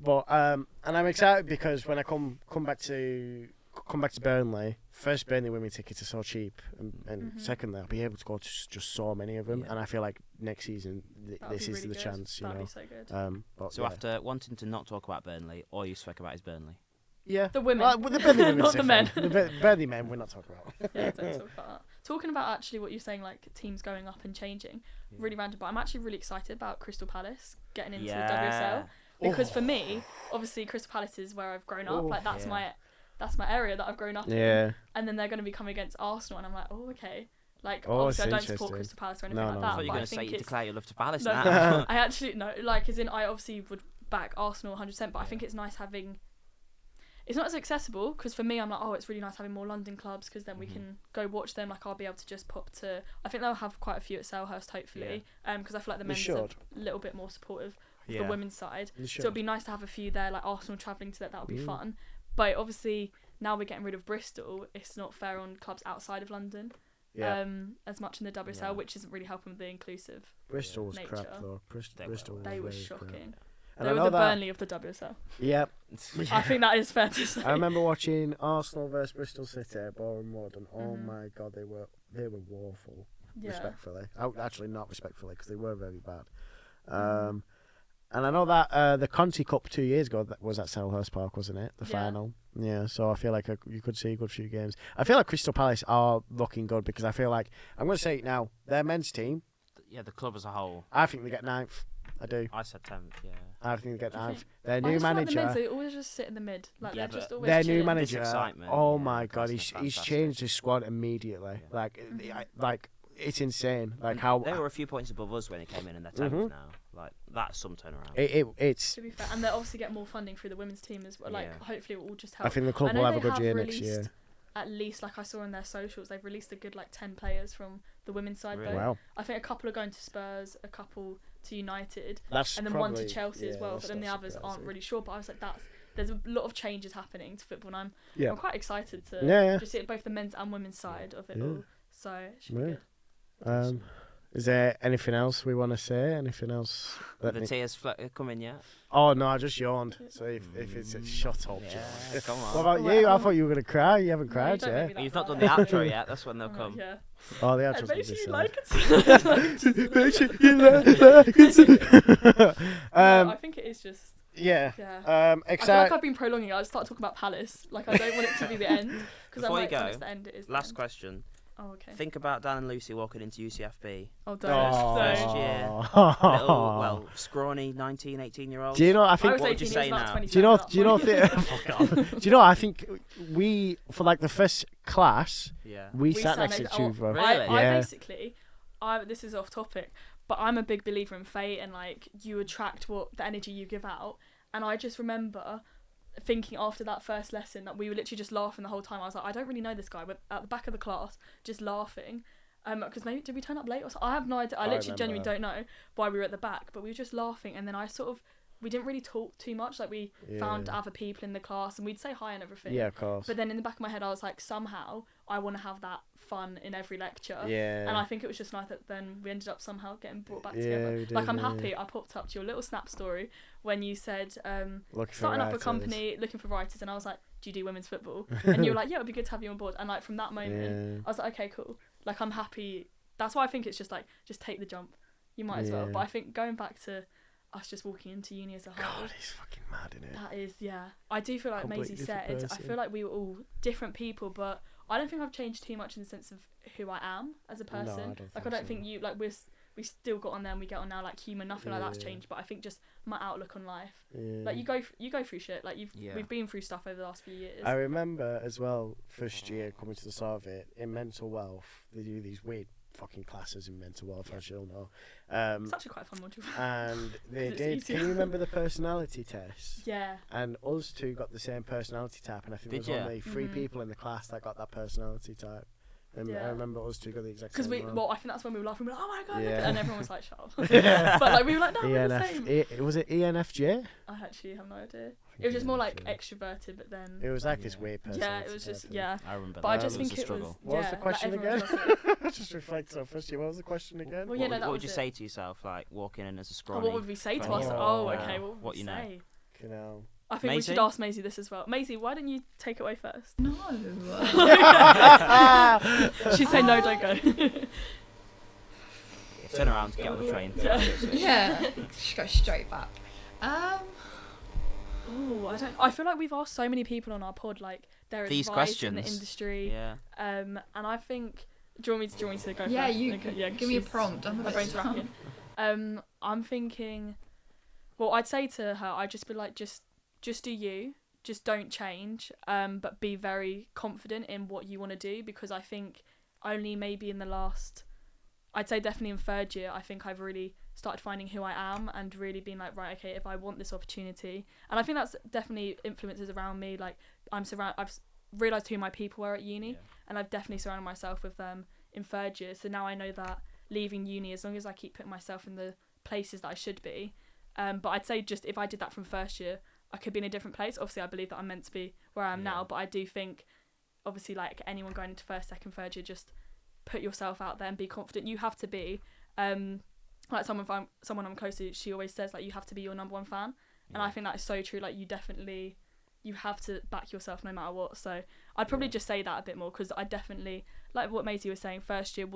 [SPEAKER 2] but and I'm excited because when I come back to Burnley, first Burnley women tickets are so cheap, and secondly I'll be able to go to just so many of them,
[SPEAKER 1] Yeah.
[SPEAKER 2] and I feel like next season
[SPEAKER 3] that would
[SPEAKER 2] this
[SPEAKER 3] be
[SPEAKER 2] is
[SPEAKER 3] really
[SPEAKER 2] the
[SPEAKER 3] good.
[SPEAKER 2] chance, you
[SPEAKER 3] That'd
[SPEAKER 2] know.
[SPEAKER 3] be so good.
[SPEAKER 2] But
[SPEAKER 1] So
[SPEAKER 2] yeah.
[SPEAKER 1] after wanting to not talk about Burnley, all you spoke about is Burnley.
[SPEAKER 2] Yeah,
[SPEAKER 3] The women.
[SPEAKER 2] well, the Burnley women,
[SPEAKER 3] Not the men.
[SPEAKER 2] The Burnley men, we're not talking about.
[SPEAKER 3] Yeah, don't talk about that. Talking about actually what you're saying, like teams going up and changing, really random. But I'm actually really excited about Crystal Palace getting into the WSL because for me, obviously Crystal Palace is where I've grown up.
[SPEAKER 2] Oh,
[SPEAKER 3] Like that's
[SPEAKER 1] yeah.
[SPEAKER 3] my area that I've grown up in.
[SPEAKER 2] Yeah,
[SPEAKER 3] And then they're going to be coming against Arsenal, and I'm like, oh okay. Like
[SPEAKER 2] Oh,
[SPEAKER 3] obviously I
[SPEAKER 2] it's
[SPEAKER 3] don't support
[SPEAKER 2] interesting.
[SPEAKER 3] Crystal Palace or anything
[SPEAKER 2] No,
[SPEAKER 3] like
[SPEAKER 2] no,
[SPEAKER 3] that.
[SPEAKER 1] I thought you
[SPEAKER 3] but
[SPEAKER 1] were
[SPEAKER 3] I
[SPEAKER 1] going to say
[SPEAKER 3] think
[SPEAKER 1] you
[SPEAKER 3] it's
[SPEAKER 1] declare your love to Palace
[SPEAKER 3] no,
[SPEAKER 1] now.
[SPEAKER 3] I actually no, like as in I obviously would back Arsenal 100%, but I think it's nice having. It's not as accessible because for me I'm like, oh, it's really nice having more London clubs because then we can go watch them. Like I'll be able to just pop to. I think they'll have quite a few at Selhurst hopefully, because I feel like the
[SPEAKER 2] They
[SPEAKER 3] men's are
[SPEAKER 2] should.
[SPEAKER 3] a little bit more supportive of
[SPEAKER 1] Yeah.
[SPEAKER 3] the women's side.
[SPEAKER 2] you
[SPEAKER 3] So
[SPEAKER 2] should.
[SPEAKER 3] it'd be nice to have a few there, like Arsenal travelling to that. That would be
[SPEAKER 2] Mm.
[SPEAKER 3] fun. But obviously now we're getting rid of Bristol. It's not fair on clubs outside of London.
[SPEAKER 2] Yeah,
[SPEAKER 3] As much in the WSL,
[SPEAKER 1] Yeah.
[SPEAKER 3] which isn't really helping with the inclusive.
[SPEAKER 2] Bristol was crap
[SPEAKER 3] nature.
[SPEAKER 2] though.
[SPEAKER 1] They
[SPEAKER 2] Bristol
[SPEAKER 1] were.
[SPEAKER 2] was
[SPEAKER 3] They were
[SPEAKER 2] very crap.
[SPEAKER 3] shocking.
[SPEAKER 2] And
[SPEAKER 3] They
[SPEAKER 2] I
[SPEAKER 3] were
[SPEAKER 2] know
[SPEAKER 3] the
[SPEAKER 2] that.
[SPEAKER 3] Burnley of the WSL.
[SPEAKER 2] Yeah,
[SPEAKER 3] I think that is fair to say.
[SPEAKER 2] I remember watching Arsenal versus Bristol City at Boreham Wood, and oh
[SPEAKER 3] Mhm.
[SPEAKER 2] my god, they were woeful.
[SPEAKER 3] Yeah.
[SPEAKER 2] Respectfully, actually not respectfully because they were very bad. And I know that the Conti Cup 2 years ago that was at Selhurst Park, wasn't it? The
[SPEAKER 3] Yeah.
[SPEAKER 2] final. Yeah, so I feel like you could see a good few games. I feel like Crystal Palace are looking good because I feel like I'm going to say it now. Their men's team,
[SPEAKER 1] Yeah, the club as a whole.
[SPEAKER 2] I think they get 9th. I do.
[SPEAKER 1] I said 10th, yeah.
[SPEAKER 2] I think they get
[SPEAKER 3] Do you
[SPEAKER 2] 9th.
[SPEAKER 3] think?
[SPEAKER 2] Their
[SPEAKER 3] I
[SPEAKER 2] new
[SPEAKER 3] just feel like the
[SPEAKER 2] manager.
[SPEAKER 3] men's, they always just sit in the mid. Like
[SPEAKER 1] Yeah,
[SPEAKER 3] they're just
[SPEAKER 1] but
[SPEAKER 3] always
[SPEAKER 2] Their new
[SPEAKER 3] chilling.
[SPEAKER 2] manager,
[SPEAKER 1] excitement,
[SPEAKER 2] oh
[SPEAKER 1] yeah,
[SPEAKER 2] my god,
[SPEAKER 1] that's
[SPEAKER 2] he's
[SPEAKER 1] fantastic.
[SPEAKER 2] changed his squad immediately.
[SPEAKER 1] Yeah.
[SPEAKER 2] Like it's insane. Like how
[SPEAKER 1] They were a few points above us when he came in, and they're 10th
[SPEAKER 2] Mhm.
[SPEAKER 1] now. like that's some turnaround.
[SPEAKER 2] It's.
[SPEAKER 3] To be fair, and they'll obviously get more funding through the women's team as well. Like,
[SPEAKER 1] Yeah.
[SPEAKER 3] hopefully, it will just help.
[SPEAKER 2] I think the club
[SPEAKER 3] I know
[SPEAKER 2] will have a
[SPEAKER 3] they
[SPEAKER 2] good year
[SPEAKER 3] have
[SPEAKER 2] next year.
[SPEAKER 3] released At least, like I saw on their socials, they've released a good 10 players from the women's side.
[SPEAKER 1] Really?
[SPEAKER 3] Though
[SPEAKER 2] Wow,
[SPEAKER 3] I think a couple are going to Spurs, a couple to United,
[SPEAKER 2] that's
[SPEAKER 3] and then
[SPEAKER 2] probably,
[SPEAKER 3] one to Chelsea as well.
[SPEAKER 2] that's
[SPEAKER 3] But then the
[SPEAKER 2] not
[SPEAKER 3] others aren't
[SPEAKER 2] surprising.
[SPEAKER 3] really sure. But I was like, there's a lot of changes happening to football, and
[SPEAKER 2] Yeah.
[SPEAKER 3] I'm quite excited to
[SPEAKER 2] Yeah.
[SPEAKER 3] just see both the men's and women's side of it
[SPEAKER 2] Yeah.
[SPEAKER 3] all. So it should be
[SPEAKER 2] Yeah.
[SPEAKER 3] good.
[SPEAKER 2] Is there anything else we want to say? Anything else? that
[SPEAKER 1] The
[SPEAKER 2] ne-
[SPEAKER 1] tears coming yet?
[SPEAKER 2] Oh no, I just yawned. So if it's shut up,
[SPEAKER 1] Yeah,
[SPEAKER 2] Joe.
[SPEAKER 1] come on.
[SPEAKER 2] What about
[SPEAKER 3] Well,
[SPEAKER 2] you? I
[SPEAKER 3] well-
[SPEAKER 2] thought you were gonna cry. You haven't
[SPEAKER 3] No,
[SPEAKER 2] cried
[SPEAKER 3] don't
[SPEAKER 2] yet.
[SPEAKER 3] make me that
[SPEAKER 1] You've not
[SPEAKER 3] bad.
[SPEAKER 1] done the outro yet. That's when they'll
[SPEAKER 3] Oh,
[SPEAKER 1] come.
[SPEAKER 3] Yeah.
[SPEAKER 2] Oh, the
[SPEAKER 3] And
[SPEAKER 2] outro's
[SPEAKER 3] make
[SPEAKER 2] gonna
[SPEAKER 3] sure
[SPEAKER 2] be
[SPEAKER 3] you like
[SPEAKER 2] sad.
[SPEAKER 3] it. I
[SPEAKER 2] um,
[SPEAKER 3] think it is just
[SPEAKER 2] yeah.
[SPEAKER 3] yeah. I feel like
[SPEAKER 2] Excited.
[SPEAKER 3] I've been prolonging it. I start talking about Palace. Like I don't want it to be the end because I'm
[SPEAKER 1] Before you
[SPEAKER 3] like when
[SPEAKER 1] go,
[SPEAKER 3] it's the end, it is. the
[SPEAKER 1] Last
[SPEAKER 3] end.
[SPEAKER 1] question.
[SPEAKER 3] Oh okay.
[SPEAKER 1] Think about Dan and Lucy walking into UCFB.
[SPEAKER 3] Oh don't.
[SPEAKER 1] First
[SPEAKER 3] don't.
[SPEAKER 1] year.
[SPEAKER 2] Oh.
[SPEAKER 1] Little, well, scrawny 19, 18-year-olds.
[SPEAKER 2] Do you know? I
[SPEAKER 3] I
[SPEAKER 2] think.
[SPEAKER 3] was
[SPEAKER 1] what would
[SPEAKER 3] 18,
[SPEAKER 1] you
[SPEAKER 3] he was
[SPEAKER 1] say
[SPEAKER 3] about
[SPEAKER 1] now?
[SPEAKER 3] 27
[SPEAKER 2] Do you know?
[SPEAKER 3] at that
[SPEAKER 2] Do you know?
[SPEAKER 3] point.
[SPEAKER 2] Fuck off. Do you know? I think we for like the first class
[SPEAKER 1] Yeah.
[SPEAKER 2] we
[SPEAKER 3] We
[SPEAKER 2] sat
[SPEAKER 3] sat
[SPEAKER 2] next to
[SPEAKER 3] next-
[SPEAKER 2] each
[SPEAKER 3] oh,
[SPEAKER 2] other.
[SPEAKER 1] Really?
[SPEAKER 3] I
[SPEAKER 2] Yeah.
[SPEAKER 3] basically, this is off topic, but I'm a big believer in fate and like you attract what the energy you give out. And I just remember thinking after that first lesson that we were literally just laughing the whole time. I was like, I don't really know this guy, but at the back of the class, just laughing. Because maybe did we turn up late or something? I have no idea. I literally genuinely don't know why we were at the back, but we were just laughing. And then we didn't really talk too much. Like we found other people in the class and we'd say hi and everything.
[SPEAKER 2] Yeah, of course.
[SPEAKER 3] But then in the back of my head, I was like, somehow I want to have that fun in every lecture.
[SPEAKER 2] Yeah.
[SPEAKER 3] And I think it was just nice that then we ended up somehow getting brought back
[SPEAKER 2] Yeah,
[SPEAKER 3] together.
[SPEAKER 2] we did,
[SPEAKER 3] Like I'm
[SPEAKER 2] yeah.
[SPEAKER 3] happy I popped up to your little snap story when you said
[SPEAKER 2] Looking for
[SPEAKER 3] starting up a
[SPEAKER 2] writers.
[SPEAKER 3] company, looking for writers, and I was like, do you do women's football? And you were like, yeah, it'd be good to have you on board. And like from that moment,
[SPEAKER 2] Yeah.
[SPEAKER 3] I was like, okay, cool. Like I'm happy. That's why I think it's just like, just take the jump. You might as well.
[SPEAKER 2] Yeah.
[SPEAKER 3] But I think going back to us just walking into uni as a whole.
[SPEAKER 2] God, he's fucking mad, isn't it?
[SPEAKER 3] That is, yeah. I do feel like
[SPEAKER 2] Completely
[SPEAKER 3] Maisie
[SPEAKER 2] different
[SPEAKER 3] said, I
[SPEAKER 2] person.
[SPEAKER 3] feel like we were all different people, but I don't think I've changed too much in the sense of who I am as a
[SPEAKER 2] No, I
[SPEAKER 3] person.
[SPEAKER 2] don't
[SPEAKER 3] Like, I
[SPEAKER 2] think
[SPEAKER 3] don't
[SPEAKER 2] so.
[SPEAKER 3] think you, like, we still got on there and we get on now, like, humour, nothing like that's
[SPEAKER 2] Yeah.
[SPEAKER 3] changed, but I think just my outlook on life.
[SPEAKER 2] Yeah.
[SPEAKER 3] Like, you go through shit. Like,
[SPEAKER 1] Yeah.
[SPEAKER 3] we've been through stuff over the last few years.
[SPEAKER 2] I remember as well, first year coming to the start of it, in mental wealth, they do these weird fucking classes in mental wealth, as you'll know.
[SPEAKER 3] It's actually quite a fun module.
[SPEAKER 2] And they
[SPEAKER 3] It's
[SPEAKER 2] did.
[SPEAKER 3] easier.
[SPEAKER 2] Can you remember the personality test?
[SPEAKER 3] Yeah.
[SPEAKER 2] And us two got the same personality type, and I think
[SPEAKER 1] Did
[SPEAKER 2] there was
[SPEAKER 1] ya?
[SPEAKER 2] only 3
[SPEAKER 3] Mhm.
[SPEAKER 2] people in the class that got that personality type. And I
[SPEAKER 3] Yeah.
[SPEAKER 2] remember us two got the exact
[SPEAKER 3] Because
[SPEAKER 2] same one.
[SPEAKER 3] I think that's when we were laughing. We were like, oh my god, look at
[SPEAKER 2] Yeah.
[SPEAKER 3] it. And everyone was like, shut up. But like, we were like, no, we're the same.
[SPEAKER 2] Was it ENFJ?
[SPEAKER 3] I actually have no idea. It was just more like extroverted, but then.
[SPEAKER 2] It was like this
[SPEAKER 1] Yeah.
[SPEAKER 2] weird
[SPEAKER 3] Yeah,
[SPEAKER 2] personality
[SPEAKER 3] it was just,
[SPEAKER 2] type,
[SPEAKER 3] yeah.
[SPEAKER 1] I remember
[SPEAKER 3] But I
[SPEAKER 1] that.
[SPEAKER 3] just
[SPEAKER 1] It
[SPEAKER 3] think
[SPEAKER 1] was a
[SPEAKER 3] it was.
[SPEAKER 1] struggle.
[SPEAKER 2] What was
[SPEAKER 3] yeah,
[SPEAKER 2] the
[SPEAKER 3] like,
[SPEAKER 2] question
[SPEAKER 3] everyone
[SPEAKER 2] again?
[SPEAKER 3] does it.
[SPEAKER 2] Just reflect on first year. What was the question again?
[SPEAKER 3] Well, yeah, no,
[SPEAKER 1] what
[SPEAKER 3] that
[SPEAKER 1] would
[SPEAKER 3] was
[SPEAKER 1] you
[SPEAKER 3] it.
[SPEAKER 1] say to yourself, like walking in as a
[SPEAKER 3] Oh,
[SPEAKER 1] scrawny?
[SPEAKER 3] what would we say to
[SPEAKER 1] Funny.
[SPEAKER 3] us?
[SPEAKER 2] Oh,
[SPEAKER 3] Oh, okay.
[SPEAKER 2] wow.
[SPEAKER 3] What would
[SPEAKER 1] What
[SPEAKER 3] we
[SPEAKER 1] you know.
[SPEAKER 3] say?
[SPEAKER 2] You know.
[SPEAKER 3] I think we
[SPEAKER 1] Maisie?
[SPEAKER 3] should ask Maisie this as well. Maisie, why don't you take it away first?
[SPEAKER 4] No.
[SPEAKER 3] She'd say no, don't go.
[SPEAKER 1] Turn around, get on the train.
[SPEAKER 4] Yeah. Just go straight back.
[SPEAKER 3] Oh, I feel like we've asked so many people on our pod like their
[SPEAKER 1] These
[SPEAKER 3] advice in the
[SPEAKER 1] questions.
[SPEAKER 3] industry.
[SPEAKER 1] Yeah.
[SPEAKER 3] And I think. Do you want me to go
[SPEAKER 4] Yeah,
[SPEAKER 3] first?
[SPEAKER 4] you.
[SPEAKER 3] Okay, yeah,
[SPEAKER 4] Give me a
[SPEAKER 3] she's-
[SPEAKER 4] prompt. I'm a
[SPEAKER 3] My
[SPEAKER 4] bit
[SPEAKER 3] brain's racking. I'm thinking. Well, I'd say to her, I'd just be like, just do you. Just don't change. But be very confident in what you want to do, because I think only maybe in the last, I'd say definitely in third year, I think I've really started finding who I am and really being like, right, okay, if I want this opportunity, and I think that's definitely influences around me. Like I've realised who my people were at uni, and I've definitely surrounded myself with them in third year. So now I know that leaving uni, as long as I keep putting myself in the places that I should be, but I'd say just if I did that from first year, I could be in a different place. Obviously, I believe that I'm meant to be where I am now, but I do think, obviously, like anyone going into first, second, third year, just put yourself out there and be confident. You have to be, like someone I'm close to, she always says, like, you have to be your number one fan. And I think that is so true. Like, you have to back yourself no matter what. So I'd probably just say that a bit more, because I definitely, like what Maisie was saying, first year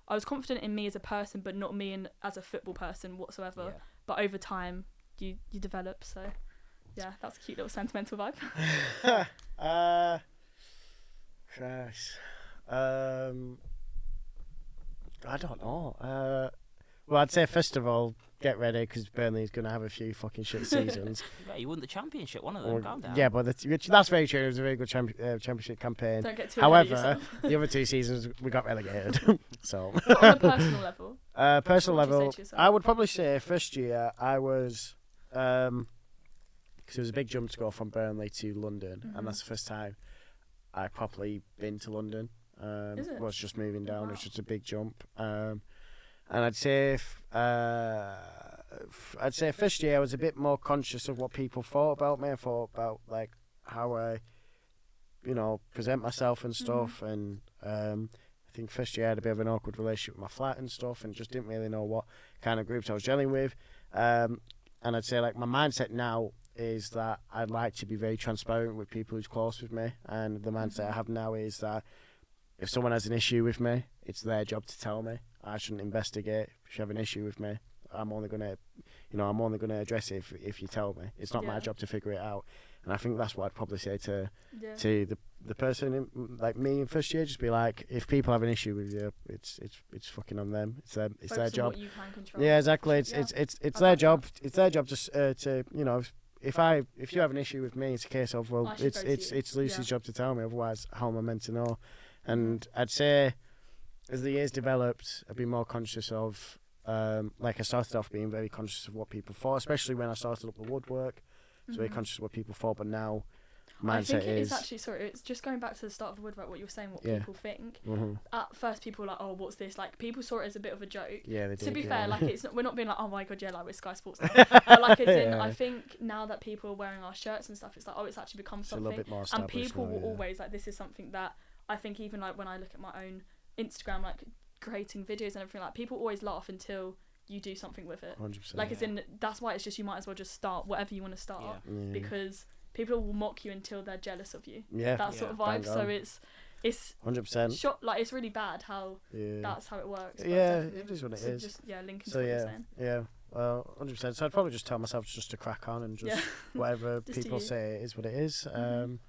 [SPEAKER 3] I was confident in me as a person, but not me as a football person whatsoever.
[SPEAKER 1] Yeah.
[SPEAKER 3] But over time, you develop. So yeah, that's a cute little sentimental vibe.
[SPEAKER 2] Christ. I don't know. Well, I'd say first of all, get ready, because Burnley's going to have a few fucking shit seasons.
[SPEAKER 1] Yeah, you won the championship, one of them. Calm down.
[SPEAKER 2] Yeah, but that's very true. It was a very good championship campaign.
[SPEAKER 3] Don't get too ahead of
[SPEAKER 2] However,
[SPEAKER 3] yourself.
[SPEAKER 2] the other 2 seasons we got relegated. So
[SPEAKER 3] But on a personal level,
[SPEAKER 2] Personal
[SPEAKER 3] What would you say
[SPEAKER 2] level,
[SPEAKER 3] to yourself?
[SPEAKER 2] I would probably say first year I was, because it was a big jump to go from Burnley to London,
[SPEAKER 3] Mhm.
[SPEAKER 2] and that's the first time I properly been to London.
[SPEAKER 3] Is it?
[SPEAKER 2] Was just moving down.
[SPEAKER 3] Wow.
[SPEAKER 2] It's just a big jump. And I'd say, I'd say first year I was a bit more conscious of what people thought about me. I thought about like how I, present myself and stuff. And I think first year I had a bit of an awkward relationship with my flat and stuff, and just didn't really know what kind of groups I was gelling with. And I'd say like my mindset now is that I'd like to be very transparent with people who's close with me, and the mindset I have now is that if someone has an issue with me, it's their job to tell me. I shouldn't investigate. If you have an issue with me, I'm only gonna address it if you tell me. It's not my
[SPEAKER 3] Yeah.
[SPEAKER 2] job to figure it out. And I think that's what I'd probably say to
[SPEAKER 3] Yeah.
[SPEAKER 2] the person like me in first year. Just be like, if people have an issue with you, it's fucking on them. It's their
[SPEAKER 3] Focus on
[SPEAKER 2] job.
[SPEAKER 3] what you can control.
[SPEAKER 2] Yeah, exactly. It's
[SPEAKER 3] Yeah.
[SPEAKER 2] it's
[SPEAKER 3] I
[SPEAKER 2] their
[SPEAKER 3] like
[SPEAKER 2] job. It's their job to if you have an issue with me, it's a case of
[SPEAKER 3] I should go to you.
[SPEAKER 2] it's Lucy's
[SPEAKER 3] Yeah.
[SPEAKER 2] job to tell me. Otherwise, how am I meant to know? And I'd say as the years developed, I've been more conscious of. Like I started off being very conscious of what people thought, especially when I started up the woodwork. I was very
[SPEAKER 3] Mhm.
[SPEAKER 2] conscious of what people thought, but now
[SPEAKER 3] I
[SPEAKER 2] mindset
[SPEAKER 3] think it
[SPEAKER 2] is
[SPEAKER 3] is actually, sorry, it's just going back to the start of the woodwork, what you were saying, what
[SPEAKER 2] Yeah.
[SPEAKER 3] people think.
[SPEAKER 2] Mhm.
[SPEAKER 3] At first, people were like, oh, what's this? Like, people saw it as a bit of a joke.
[SPEAKER 2] Yeah, they
[SPEAKER 3] To
[SPEAKER 2] did,
[SPEAKER 3] be
[SPEAKER 2] yeah.
[SPEAKER 3] fair, like, we're not being like, oh my god, yeah, like, we're Sky Sports now. But, like, it's in,
[SPEAKER 2] Yeah.
[SPEAKER 3] I think now that people are wearing our shirts and stuff, it's like, oh, it's actually become
[SPEAKER 2] It's a little
[SPEAKER 3] something.
[SPEAKER 2] bit more
[SPEAKER 3] And
[SPEAKER 2] established
[SPEAKER 3] people
[SPEAKER 2] now,
[SPEAKER 3] will
[SPEAKER 2] yeah.
[SPEAKER 3] always, like, this is something that I think even, like, when I look at my own Instagram, like, creating videos and everything, like, people always laugh until you do something with it.
[SPEAKER 2] 100%.
[SPEAKER 3] Like, it's in, that's why it's just, you might as well just start whatever you want to start.
[SPEAKER 1] Yeah.
[SPEAKER 2] Yeah.
[SPEAKER 3] Because people will mock you until they're jealous of you.
[SPEAKER 2] Yeah,
[SPEAKER 3] That sort of
[SPEAKER 2] bang
[SPEAKER 3] vibe. So
[SPEAKER 2] on.
[SPEAKER 3] it's
[SPEAKER 2] 100%.
[SPEAKER 3] like it's really bad how
[SPEAKER 2] Yeah.
[SPEAKER 3] that's how it works. but
[SPEAKER 2] Yeah,
[SPEAKER 3] definitely-
[SPEAKER 2] it is what it
[SPEAKER 3] so
[SPEAKER 2] is.
[SPEAKER 3] Just linking to
[SPEAKER 2] So
[SPEAKER 3] what you're
[SPEAKER 2] yeah,
[SPEAKER 3] saying.
[SPEAKER 2] yeah. Well, 100%. So I'd probably just tell myself just to crack on and just
[SPEAKER 3] Yeah.
[SPEAKER 2] whatever
[SPEAKER 3] Just to
[SPEAKER 2] people
[SPEAKER 3] you.
[SPEAKER 2] say is what it is.
[SPEAKER 3] Mhm.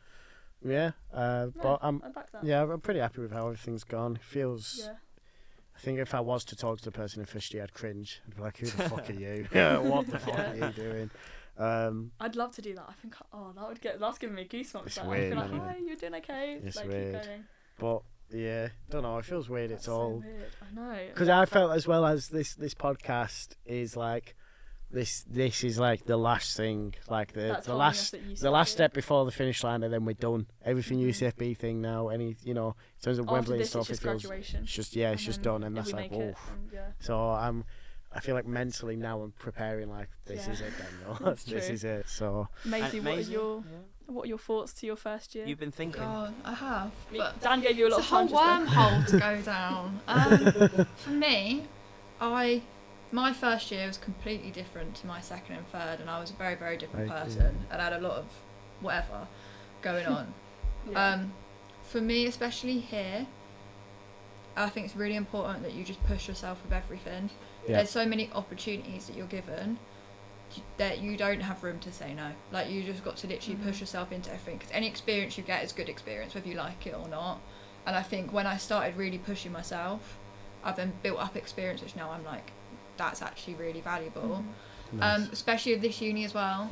[SPEAKER 2] Yeah. But
[SPEAKER 3] I back that.
[SPEAKER 2] yeah, I'm pretty happy with how everything's gone. It feels.
[SPEAKER 3] Yeah.
[SPEAKER 2] I think if I was to talk to the person in first year, I'd cringe. I'd be like, "Who the fuck are you? What the fuck are
[SPEAKER 3] Yeah.
[SPEAKER 2] you doing?"
[SPEAKER 3] I'd love to do that. I think that's giving me goosebumps.
[SPEAKER 2] It's
[SPEAKER 3] like,
[SPEAKER 2] weird,
[SPEAKER 3] I'd be like,
[SPEAKER 2] isn't it?
[SPEAKER 3] hi, you're doing okay?
[SPEAKER 2] It's
[SPEAKER 3] like,
[SPEAKER 2] weird.
[SPEAKER 3] Keep going.
[SPEAKER 2] But yeah, don't know. It feels weird.
[SPEAKER 3] That's
[SPEAKER 2] It's
[SPEAKER 3] so
[SPEAKER 2] all
[SPEAKER 3] weird. I know.
[SPEAKER 2] because I felt as well as this podcast is like this is like the last thing, like
[SPEAKER 3] That
[SPEAKER 2] the
[SPEAKER 3] told me
[SPEAKER 2] last
[SPEAKER 3] that you
[SPEAKER 2] the last
[SPEAKER 3] started.
[SPEAKER 2] step before the finish line, and then we're done. Everything
[SPEAKER 3] Mhm.
[SPEAKER 2] UCFB thing now, in terms of
[SPEAKER 3] After
[SPEAKER 2] Wembley and
[SPEAKER 3] this,
[SPEAKER 2] stuff,
[SPEAKER 3] it's
[SPEAKER 2] it
[SPEAKER 3] just
[SPEAKER 2] feels
[SPEAKER 3] graduation.
[SPEAKER 2] it's just it's
[SPEAKER 3] And
[SPEAKER 2] just
[SPEAKER 3] then
[SPEAKER 2] done, and
[SPEAKER 3] if
[SPEAKER 2] that's
[SPEAKER 3] we
[SPEAKER 2] like
[SPEAKER 3] make it,
[SPEAKER 2] whoa.
[SPEAKER 3] then, yeah.
[SPEAKER 2] So I feel like mentally now I'm preparing like this
[SPEAKER 3] Yeah.
[SPEAKER 2] is it, Daniel.
[SPEAKER 3] That's
[SPEAKER 2] This
[SPEAKER 3] true.
[SPEAKER 2] is it. So
[SPEAKER 3] Maisie,
[SPEAKER 1] And
[SPEAKER 3] what are
[SPEAKER 1] Maisie,
[SPEAKER 3] your thoughts to your first year?
[SPEAKER 1] You've been thinking.
[SPEAKER 4] God, I have. But
[SPEAKER 3] Dan gave you a lot
[SPEAKER 4] it's
[SPEAKER 3] of
[SPEAKER 4] a whole
[SPEAKER 3] time just then.
[SPEAKER 4] wormhole to go down. For me, my first year was completely different to my second and third, and I was a very, very different
[SPEAKER 2] Right,
[SPEAKER 4] person, and I had a lot of whatever going on.
[SPEAKER 3] Yeah.
[SPEAKER 4] For me, especially here, I think it's really important that you just push yourself with everything.
[SPEAKER 2] Yeah.
[SPEAKER 4] There's so many opportunities that you're given that you don't have room to say no. Like, you just got to literally push yourself into everything, because any experience you get is good experience, whether you like it or not. And I think when I started really pushing myself, I've then built up experience, which now I'm like, that's actually really valuable.
[SPEAKER 2] nice.
[SPEAKER 4] Especially with this uni as well.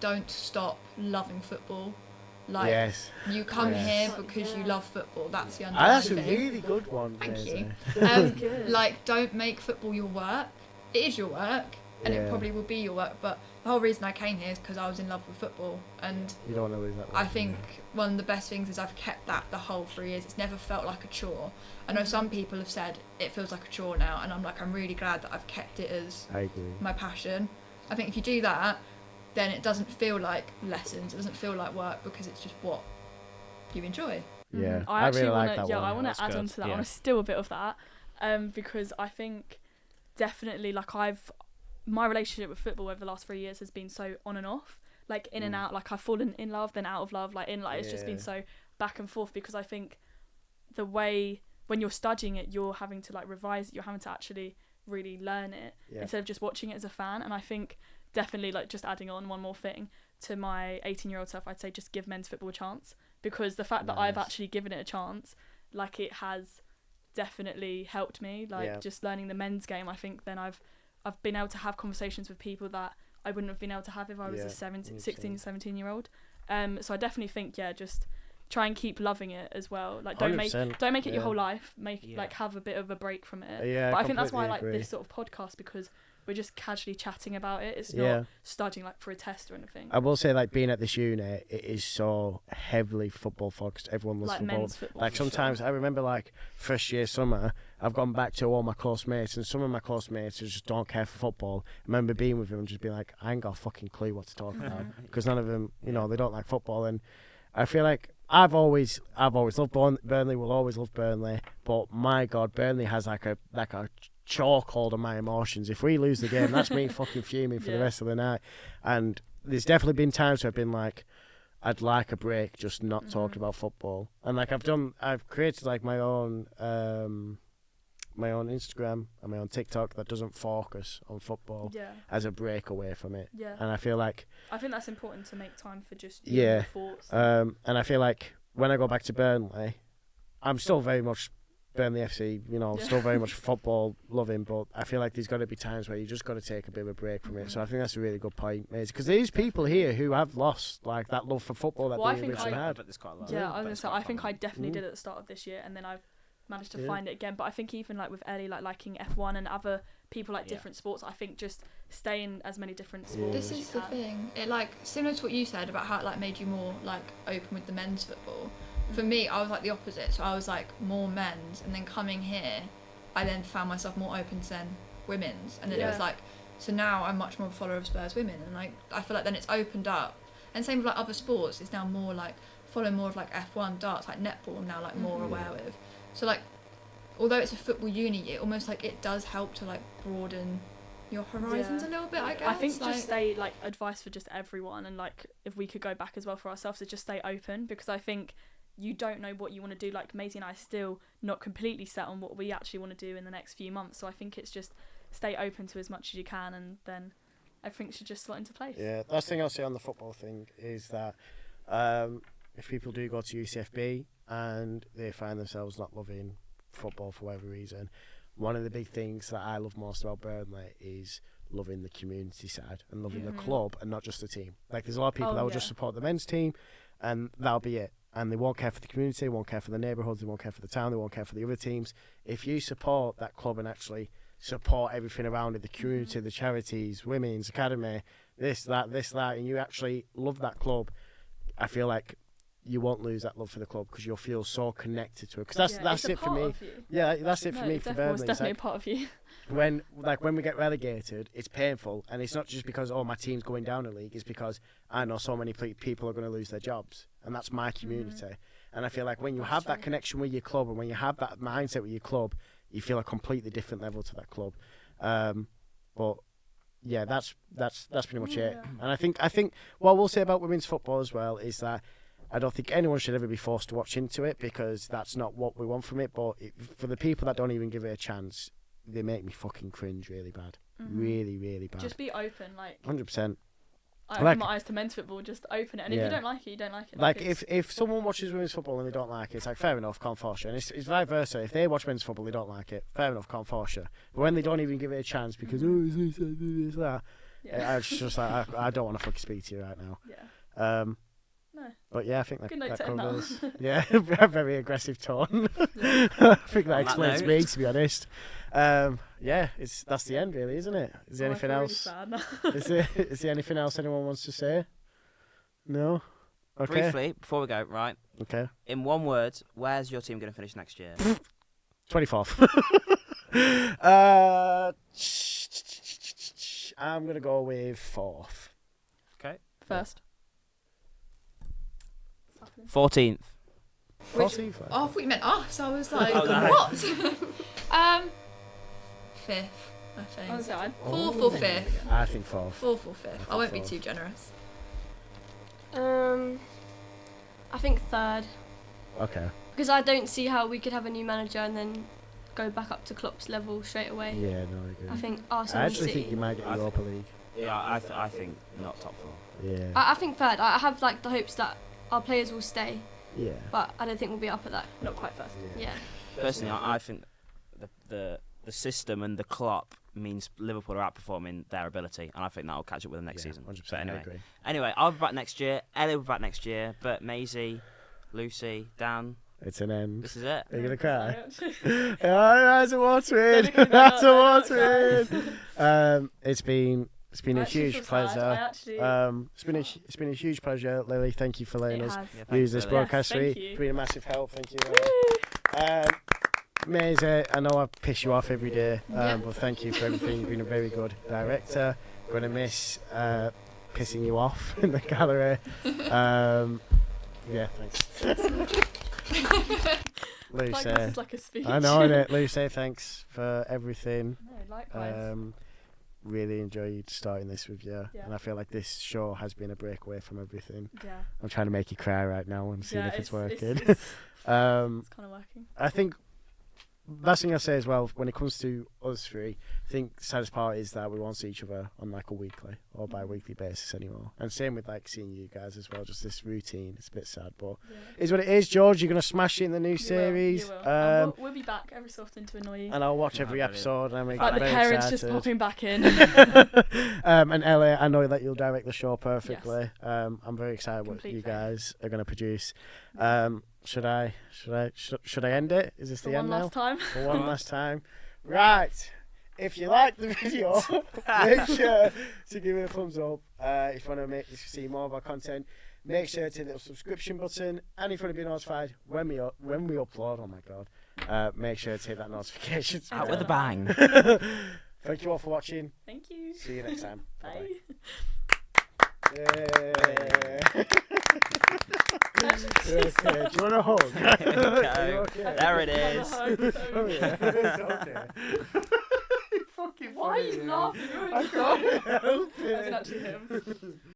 [SPEAKER 4] Don't stop loving football. Like,
[SPEAKER 2] yes,
[SPEAKER 4] you come
[SPEAKER 2] Yes.
[SPEAKER 4] here because you
[SPEAKER 3] Yeah.
[SPEAKER 4] love football. That's the
[SPEAKER 2] that's a
[SPEAKER 4] underlying thing.
[SPEAKER 2] really good one.
[SPEAKER 4] Thank
[SPEAKER 2] Maisie.
[SPEAKER 4] you.
[SPEAKER 3] Good.
[SPEAKER 4] Like, don't make football your work. It is your work, and
[SPEAKER 2] Yeah.
[SPEAKER 4] it probably will be your work. But the whole reason I came here is because I was in love with football, and
[SPEAKER 2] You don't want to lose that.
[SPEAKER 4] I
[SPEAKER 2] one,
[SPEAKER 4] think one of the best things is I've kept that the whole 3 years. It's never felt like a chore. I know some people have said it feels like a chore now, and I'm like, I'm really glad that I've kept it as
[SPEAKER 2] I agree.
[SPEAKER 4] my passion. I think if you do that, then it doesn't feel like lessons. It doesn't feel like work, because it's just what you enjoy.
[SPEAKER 2] Yeah,
[SPEAKER 3] I actually
[SPEAKER 2] really
[SPEAKER 3] want
[SPEAKER 2] like
[SPEAKER 3] to.
[SPEAKER 2] that
[SPEAKER 3] Yeah,
[SPEAKER 2] one.
[SPEAKER 3] I want
[SPEAKER 1] That's
[SPEAKER 3] to add
[SPEAKER 1] good.
[SPEAKER 3] on to that. I
[SPEAKER 1] Yeah.
[SPEAKER 3] want to steal a bit of that, because I think definitely like my relationship with football over the last 3 years has been so on and off, like in and out. Like I've fallen in love, then out of love, it's just been
[SPEAKER 2] Yeah.
[SPEAKER 3] so back and forth, because I think the way when you're studying it, you're having to like revise it, you're having to actually really learn it
[SPEAKER 2] Yeah.
[SPEAKER 3] instead of just watching it as a fan. And I think definitely, like, just adding on one more thing to my 18-year-old self, I'd say just give men's football a chance, because the fact that I've
[SPEAKER 2] Nice.
[SPEAKER 3] actually given it a chance, like, it has definitely helped me, like,
[SPEAKER 2] Yeah.
[SPEAKER 3] just learning the men's game. I think then I've been able to have conversations with people that I wouldn't have been able to have if I was
[SPEAKER 2] Yeah,
[SPEAKER 3] a 16,
[SPEAKER 2] 100%.
[SPEAKER 3] 17-year-old. So I definitely think, yeah, just try and keep loving it as well. Like don't make
[SPEAKER 2] 100%,
[SPEAKER 3] it your
[SPEAKER 2] yeah.
[SPEAKER 3] whole life. Make
[SPEAKER 1] Yeah.
[SPEAKER 3] like have a bit of a break from it.
[SPEAKER 2] Yeah,
[SPEAKER 3] But I think that's why I
[SPEAKER 2] completely
[SPEAKER 3] like
[SPEAKER 2] agree.
[SPEAKER 3] this sort of podcast, because we're just casually chatting about it. It's
[SPEAKER 2] Yeah.
[SPEAKER 3] not studying like for a test or anything.
[SPEAKER 2] I will say, like, being at this uni, it is so heavily football focused. Everyone loves
[SPEAKER 3] Like
[SPEAKER 2] football.
[SPEAKER 3] men's football.
[SPEAKER 2] Like,
[SPEAKER 3] for sure.
[SPEAKER 2] sometimes I remember, like, first year summer, I've gone back to all my close mates, and some of my close mates who just don't care for football. I remember being with them and just being like, I ain't got a fucking clue what to talk about, because none of them, you know, they don't like football. And I feel like I've always loved Burnley. Will always love Burnley, but my God, Burnley has like a chokehold on my emotions. If we lose the game, that's me fucking fuming for the
[SPEAKER 3] Yeah.
[SPEAKER 2] rest of the night. And there's definitely been times where I've been like, I'd like a break, just not talking about football. And like I've created like my own Instagram and my own TikTok that doesn't focus on football
[SPEAKER 3] Yeah.
[SPEAKER 2] as a break away from it.
[SPEAKER 3] Yeah.
[SPEAKER 2] And I feel like
[SPEAKER 3] I think that's important to make time for just
[SPEAKER 2] Yeah.
[SPEAKER 3] your thoughts.
[SPEAKER 2] and I feel like when I go back to Burnley, I'm still very much Burnley FC, you know,
[SPEAKER 3] Yeah.
[SPEAKER 2] still very much football loving, but I feel like there's got to be times where you just got to take a bit of a break from it. So I think that's a really good point, mate. Because there's people here who have lost like that love for football that
[SPEAKER 3] Well, I
[SPEAKER 2] they
[SPEAKER 3] think
[SPEAKER 2] originally
[SPEAKER 3] I-
[SPEAKER 2] had.
[SPEAKER 1] But there's quite a lot.
[SPEAKER 3] Yeah, I
[SPEAKER 1] But
[SPEAKER 3] was gonna
[SPEAKER 1] it's
[SPEAKER 3] say,
[SPEAKER 1] quite
[SPEAKER 3] I think I
[SPEAKER 1] common.
[SPEAKER 3] definitely
[SPEAKER 2] Mm.
[SPEAKER 3] did at the start of this year, and then I've managed to
[SPEAKER 2] Yeah.
[SPEAKER 3] find it again. But I think even like with Ellie, like liking F1 and other people like
[SPEAKER 1] Yeah.
[SPEAKER 3] different sports, I think just stay in as many different sports
[SPEAKER 4] This
[SPEAKER 3] as
[SPEAKER 4] is
[SPEAKER 3] you
[SPEAKER 4] the
[SPEAKER 3] can.
[SPEAKER 4] thing. It like similar to what you said about how it like made you more like open with the men's football. For me, I was like the opposite. So I was like more men's, and then coming here, I then found myself more open to then women's, and then it was
[SPEAKER 3] Yeah.
[SPEAKER 4] like, so now I'm much more of a follower of Spurs women, and like I feel like then it's opened up. And same with like other sports, it's now more like following more of like F1, darts, like netball. I'm now like more
[SPEAKER 3] Mhm.
[SPEAKER 4] aware with. So like, although it's a football uni, it almost like it does help to like broaden your horizons
[SPEAKER 3] Yeah.
[SPEAKER 4] a little bit. I guess.
[SPEAKER 3] I think
[SPEAKER 4] like,
[SPEAKER 3] just stay like advice for just everyone, and like if we could go back as well for ourselves, to just stay open, because I think you don't know what you want to do. Like Maisie and I are still not completely set on what we actually want to do in the next few months. So I think it's just stay open to as much as you can, and then everything should just slot into place.
[SPEAKER 2] Yeah, last thing I'll say on the football thing is that if people do go to UCFB and they find themselves not loving football for whatever reason, one of the big things that I love most about Burnley is loving the community side and loving the
[SPEAKER 3] Mhm.
[SPEAKER 2] club and not just the team. Like, there's a lot of people
[SPEAKER 3] Oh,
[SPEAKER 2] that will
[SPEAKER 3] yeah.
[SPEAKER 2] just support the men's team and that'll be it. And they won't care for the community, they won't care for the neighbourhoods, they won't care for the town, they won't care for the other teams. If you support that club and actually support everything around it, the community, the charities, women's academy, this, that, and you actually love that club, I feel like you won't lose that love for the club because you'll feel so connected to it. Because
[SPEAKER 3] Yeah,
[SPEAKER 2] that's
[SPEAKER 3] it's a
[SPEAKER 2] it for
[SPEAKER 3] part
[SPEAKER 2] me.
[SPEAKER 3] of you.
[SPEAKER 2] Yeah, that's it for
[SPEAKER 3] No,
[SPEAKER 2] me
[SPEAKER 3] it's
[SPEAKER 2] for
[SPEAKER 3] definitely-
[SPEAKER 2] Burnley.
[SPEAKER 3] It's
[SPEAKER 2] It's
[SPEAKER 3] definitely
[SPEAKER 2] like
[SPEAKER 3] a part of you.
[SPEAKER 2] when we get relegated, it's painful, and it's not just because my team's going down a league. It's because I know so many people are going to lose their jobs, and that's my community. And I feel like when you
[SPEAKER 3] That's
[SPEAKER 2] have that
[SPEAKER 3] true.
[SPEAKER 2] connection with your club, and when you have that mindset with your club, you feel a completely different level to that club. But yeah, that's pretty much it.
[SPEAKER 3] Yeah.
[SPEAKER 2] And I think what we'll say about women's football as well is that I don't think anyone should ever be forced to watch into it, because that's not what we want from it. But for the people that don't even give it a chance, they make me fucking cringe really bad.
[SPEAKER 3] Mhm.
[SPEAKER 2] Really, really bad.
[SPEAKER 3] Just be open. Like
[SPEAKER 2] 100%.
[SPEAKER 3] I open
[SPEAKER 2] Like-
[SPEAKER 3] my eyes to men's football. Just open it, and if
[SPEAKER 2] Yeah.
[SPEAKER 3] you don't like it, you don't like it.
[SPEAKER 2] Like
[SPEAKER 3] it's-
[SPEAKER 2] if someone watches women's football and they don't like it, it's like fair enough, can't force you. And it's vice versa. If they watch men's football, they don't like it, fair enough, can't force you. But when they don't even give it a chance because it's this, that,
[SPEAKER 3] yeah.
[SPEAKER 2] it's just like I don't want to fucking speak to you right now.
[SPEAKER 3] yeah.
[SPEAKER 2] No. But yeah, I think that,
[SPEAKER 3] Good note
[SPEAKER 2] that
[SPEAKER 3] to end on.
[SPEAKER 2] covers. Yeah, a very aggressive tone. I think that
[SPEAKER 1] On that
[SPEAKER 2] explains
[SPEAKER 1] note.
[SPEAKER 2] me, to be honest. Yeah, that's the end, really, isn't it? Is there
[SPEAKER 3] Oh, I
[SPEAKER 2] anything
[SPEAKER 3] feel really
[SPEAKER 2] else?
[SPEAKER 3] sad now.
[SPEAKER 2] Is there anything else anyone wants to say? No. Okay.
[SPEAKER 1] Briefly, before we go, right,
[SPEAKER 2] Okay.
[SPEAKER 1] in one word, where's your team going to finish next year?
[SPEAKER 2] 24th. I'm gonna go with 4th.
[SPEAKER 3] First.
[SPEAKER 1] 14th.
[SPEAKER 4] Which-
[SPEAKER 2] 14th.
[SPEAKER 4] Oh, I thought you meant us. I was like,
[SPEAKER 1] Oh, no.
[SPEAKER 4] what? Fifth, I think.
[SPEAKER 3] Honestly, I
[SPEAKER 4] Fourth or fifth.
[SPEAKER 2] I think 4th.
[SPEAKER 4] Fourth or fifth. I won't be
[SPEAKER 2] Fourth.
[SPEAKER 4] too generous.
[SPEAKER 5] I think third,
[SPEAKER 2] Okay.
[SPEAKER 5] because I don't see how we could have a new manager and then go back up to Klopp's level straight away.
[SPEAKER 2] Yeah, no, I agree.
[SPEAKER 5] I think
[SPEAKER 2] I
[SPEAKER 5] Arsenal and
[SPEAKER 2] actually
[SPEAKER 5] City.
[SPEAKER 2] think you might get
[SPEAKER 1] I
[SPEAKER 2] Europa League.
[SPEAKER 1] Yeah, I think not top 4.
[SPEAKER 2] Yeah.
[SPEAKER 5] I think third. I have like the hopes that our players will stay,
[SPEAKER 2] Yeah.
[SPEAKER 5] but I don't think we'll be up at that.
[SPEAKER 3] not quite first.
[SPEAKER 5] Yeah.
[SPEAKER 1] Personally, I think the system and the Klopp means Liverpool are outperforming their ability, and I think that'll catch up with them next season.
[SPEAKER 2] 100%.
[SPEAKER 1] But
[SPEAKER 2] I
[SPEAKER 1] anyway,
[SPEAKER 2] agree.
[SPEAKER 1] I'll be back next year. Ellie will be back next year, but Maisie, Lucy, Dan.
[SPEAKER 2] It's an end.
[SPEAKER 1] This is it.
[SPEAKER 2] Are you gonna cry?
[SPEAKER 3] Don't
[SPEAKER 2] Eyes are watering.
[SPEAKER 3] look at me,
[SPEAKER 2] Eyes
[SPEAKER 3] they're
[SPEAKER 2] are
[SPEAKER 3] not
[SPEAKER 2] watering. It's been
[SPEAKER 3] I
[SPEAKER 2] a
[SPEAKER 3] actually
[SPEAKER 2] huge
[SPEAKER 3] feel sad. I
[SPEAKER 2] pleasure.
[SPEAKER 3] actually,
[SPEAKER 2] It's been a huge pleasure, Lily. Thank you for letting
[SPEAKER 3] it
[SPEAKER 2] us
[SPEAKER 3] has.
[SPEAKER 1] Yeah, thanks,
[SPEAKER 2] use this
[SPEAKER 1] Lily.
[SPEAKER 2] broadcast
[SPEAKER 3] Yes,
[SPEAKER 2] suite.
[SPEAKER 3] thank you.
[SPEAKER 2] It's been a massive help. Thank you. Maisie, I know I piss you off every day,
[SPEAKER 4] Yeah.
[SPEAKER 2] but thank you for everything. You've been a very good director. Going to miss pissing you off in the gallery. Yeah, thanks.
[SPEAKER 3] Like
[SPEAKER 2] Lucy,
[SPEAKER 3] this is like a speech.
[SPEAKER 2] I know it. Lucy, thanks for everything.
[SPEAKER 3] No, likewise.
[SPEAKER 2] Really enjoyed starting this with you,
[SPEAKER 3] Yeah.
[SPEAKER 2] and I feel like this show has been a breakaway from everything.
[SPEAKER 3] Yeah.
[SPEAKER 2] I'm trying to make you cry right now and seeing
[SPEAKER 3] Yeah,
[SPEAKER 2] if it's working.
[SPEAKER 3] It's
[SPEAKER 2] Um,
[SPEAKER 3] kind of working.
[SPEAKER 2] I think last thing I'll say as well, when it comes to us three, I think the saddest part is that we won't see each other on like a weekly or bi-weekly basis anymore. And same with like seeing you guys as well, just this routine. It's a bit sad, but
[SPEAKER 3] Yeah.
[SPEAKER 2] it's what it is. George, you're gonna smash it in the new
[SPEAKER 3] You
[SPEAKER 2] series.
[SPEAKER 3] will, you will. And we'll be back every so often to annoy you.
[SPEAKER 2] And I'll watch
[SPEAKER 1] Oh,
[SPEAKER 2] every
[SPEAKER 1] brilliant.
[SPEAKER 2] episode and I'm
[SPEAKER 3] Like the
[SPEAKER 2] very
[SPEAKER 3] parents
[SPEAKER 2] excited.
[SPEAKER 3] just popping back in.
[SPEAKER 2] And Ellie, I know that you'll direct the show perfectly. I'm very excited what
[SPEAKER 3] Complete
[SPEAKER 2] you
[SPEAKER 3] faith.
[SPEAKER 2] guys are going to produce. Should I end it? Is this
[SPEAKER 3] For
[SPEAKER 2] the
[SPEAKER 3] one
[SPEAKER 2] end
[SPEAKER 3] last time.
[SPEAKER 2] now? For one last time. Right. If you like the video, make sure to give it a thumbs up. If you want to see more of our content, make sure to hit the subscription button. And if you want to be notified when we upload, oh my god, make sure to hit that notification.
[SPEAKER 1] Out with a bang.
[SPEAKER 2] Thank you all for watching.
[SPEAKER 3] Thank you.
[SPEAKER 2] See you next time.
[SPEAKER 3] Bye.
[SPEAKER 2] Yeah. Okay, do you want a hug?
[SPEAKER 1] Go.
[SPEAKER 2] You okay?
[SPEAKER 1] There it
[SPEAKER 3] Have a
[SPEAKER 1] is.
[SPEAKER 3] hug.
[SPEAKER 2] Oh, yeah. It's okay. Fucking
[SPEAKER 3] Why are
[SPEAKER 2] funny,
[SPEAKER 3] you
[SPEAKER 2] man.
[SPEAKER 3] laughing?
[SPEAKER 2] I can't help
[SPEAKER 3] That's
[SPEAKER 2] it.
[SPEAKER 3] actually him.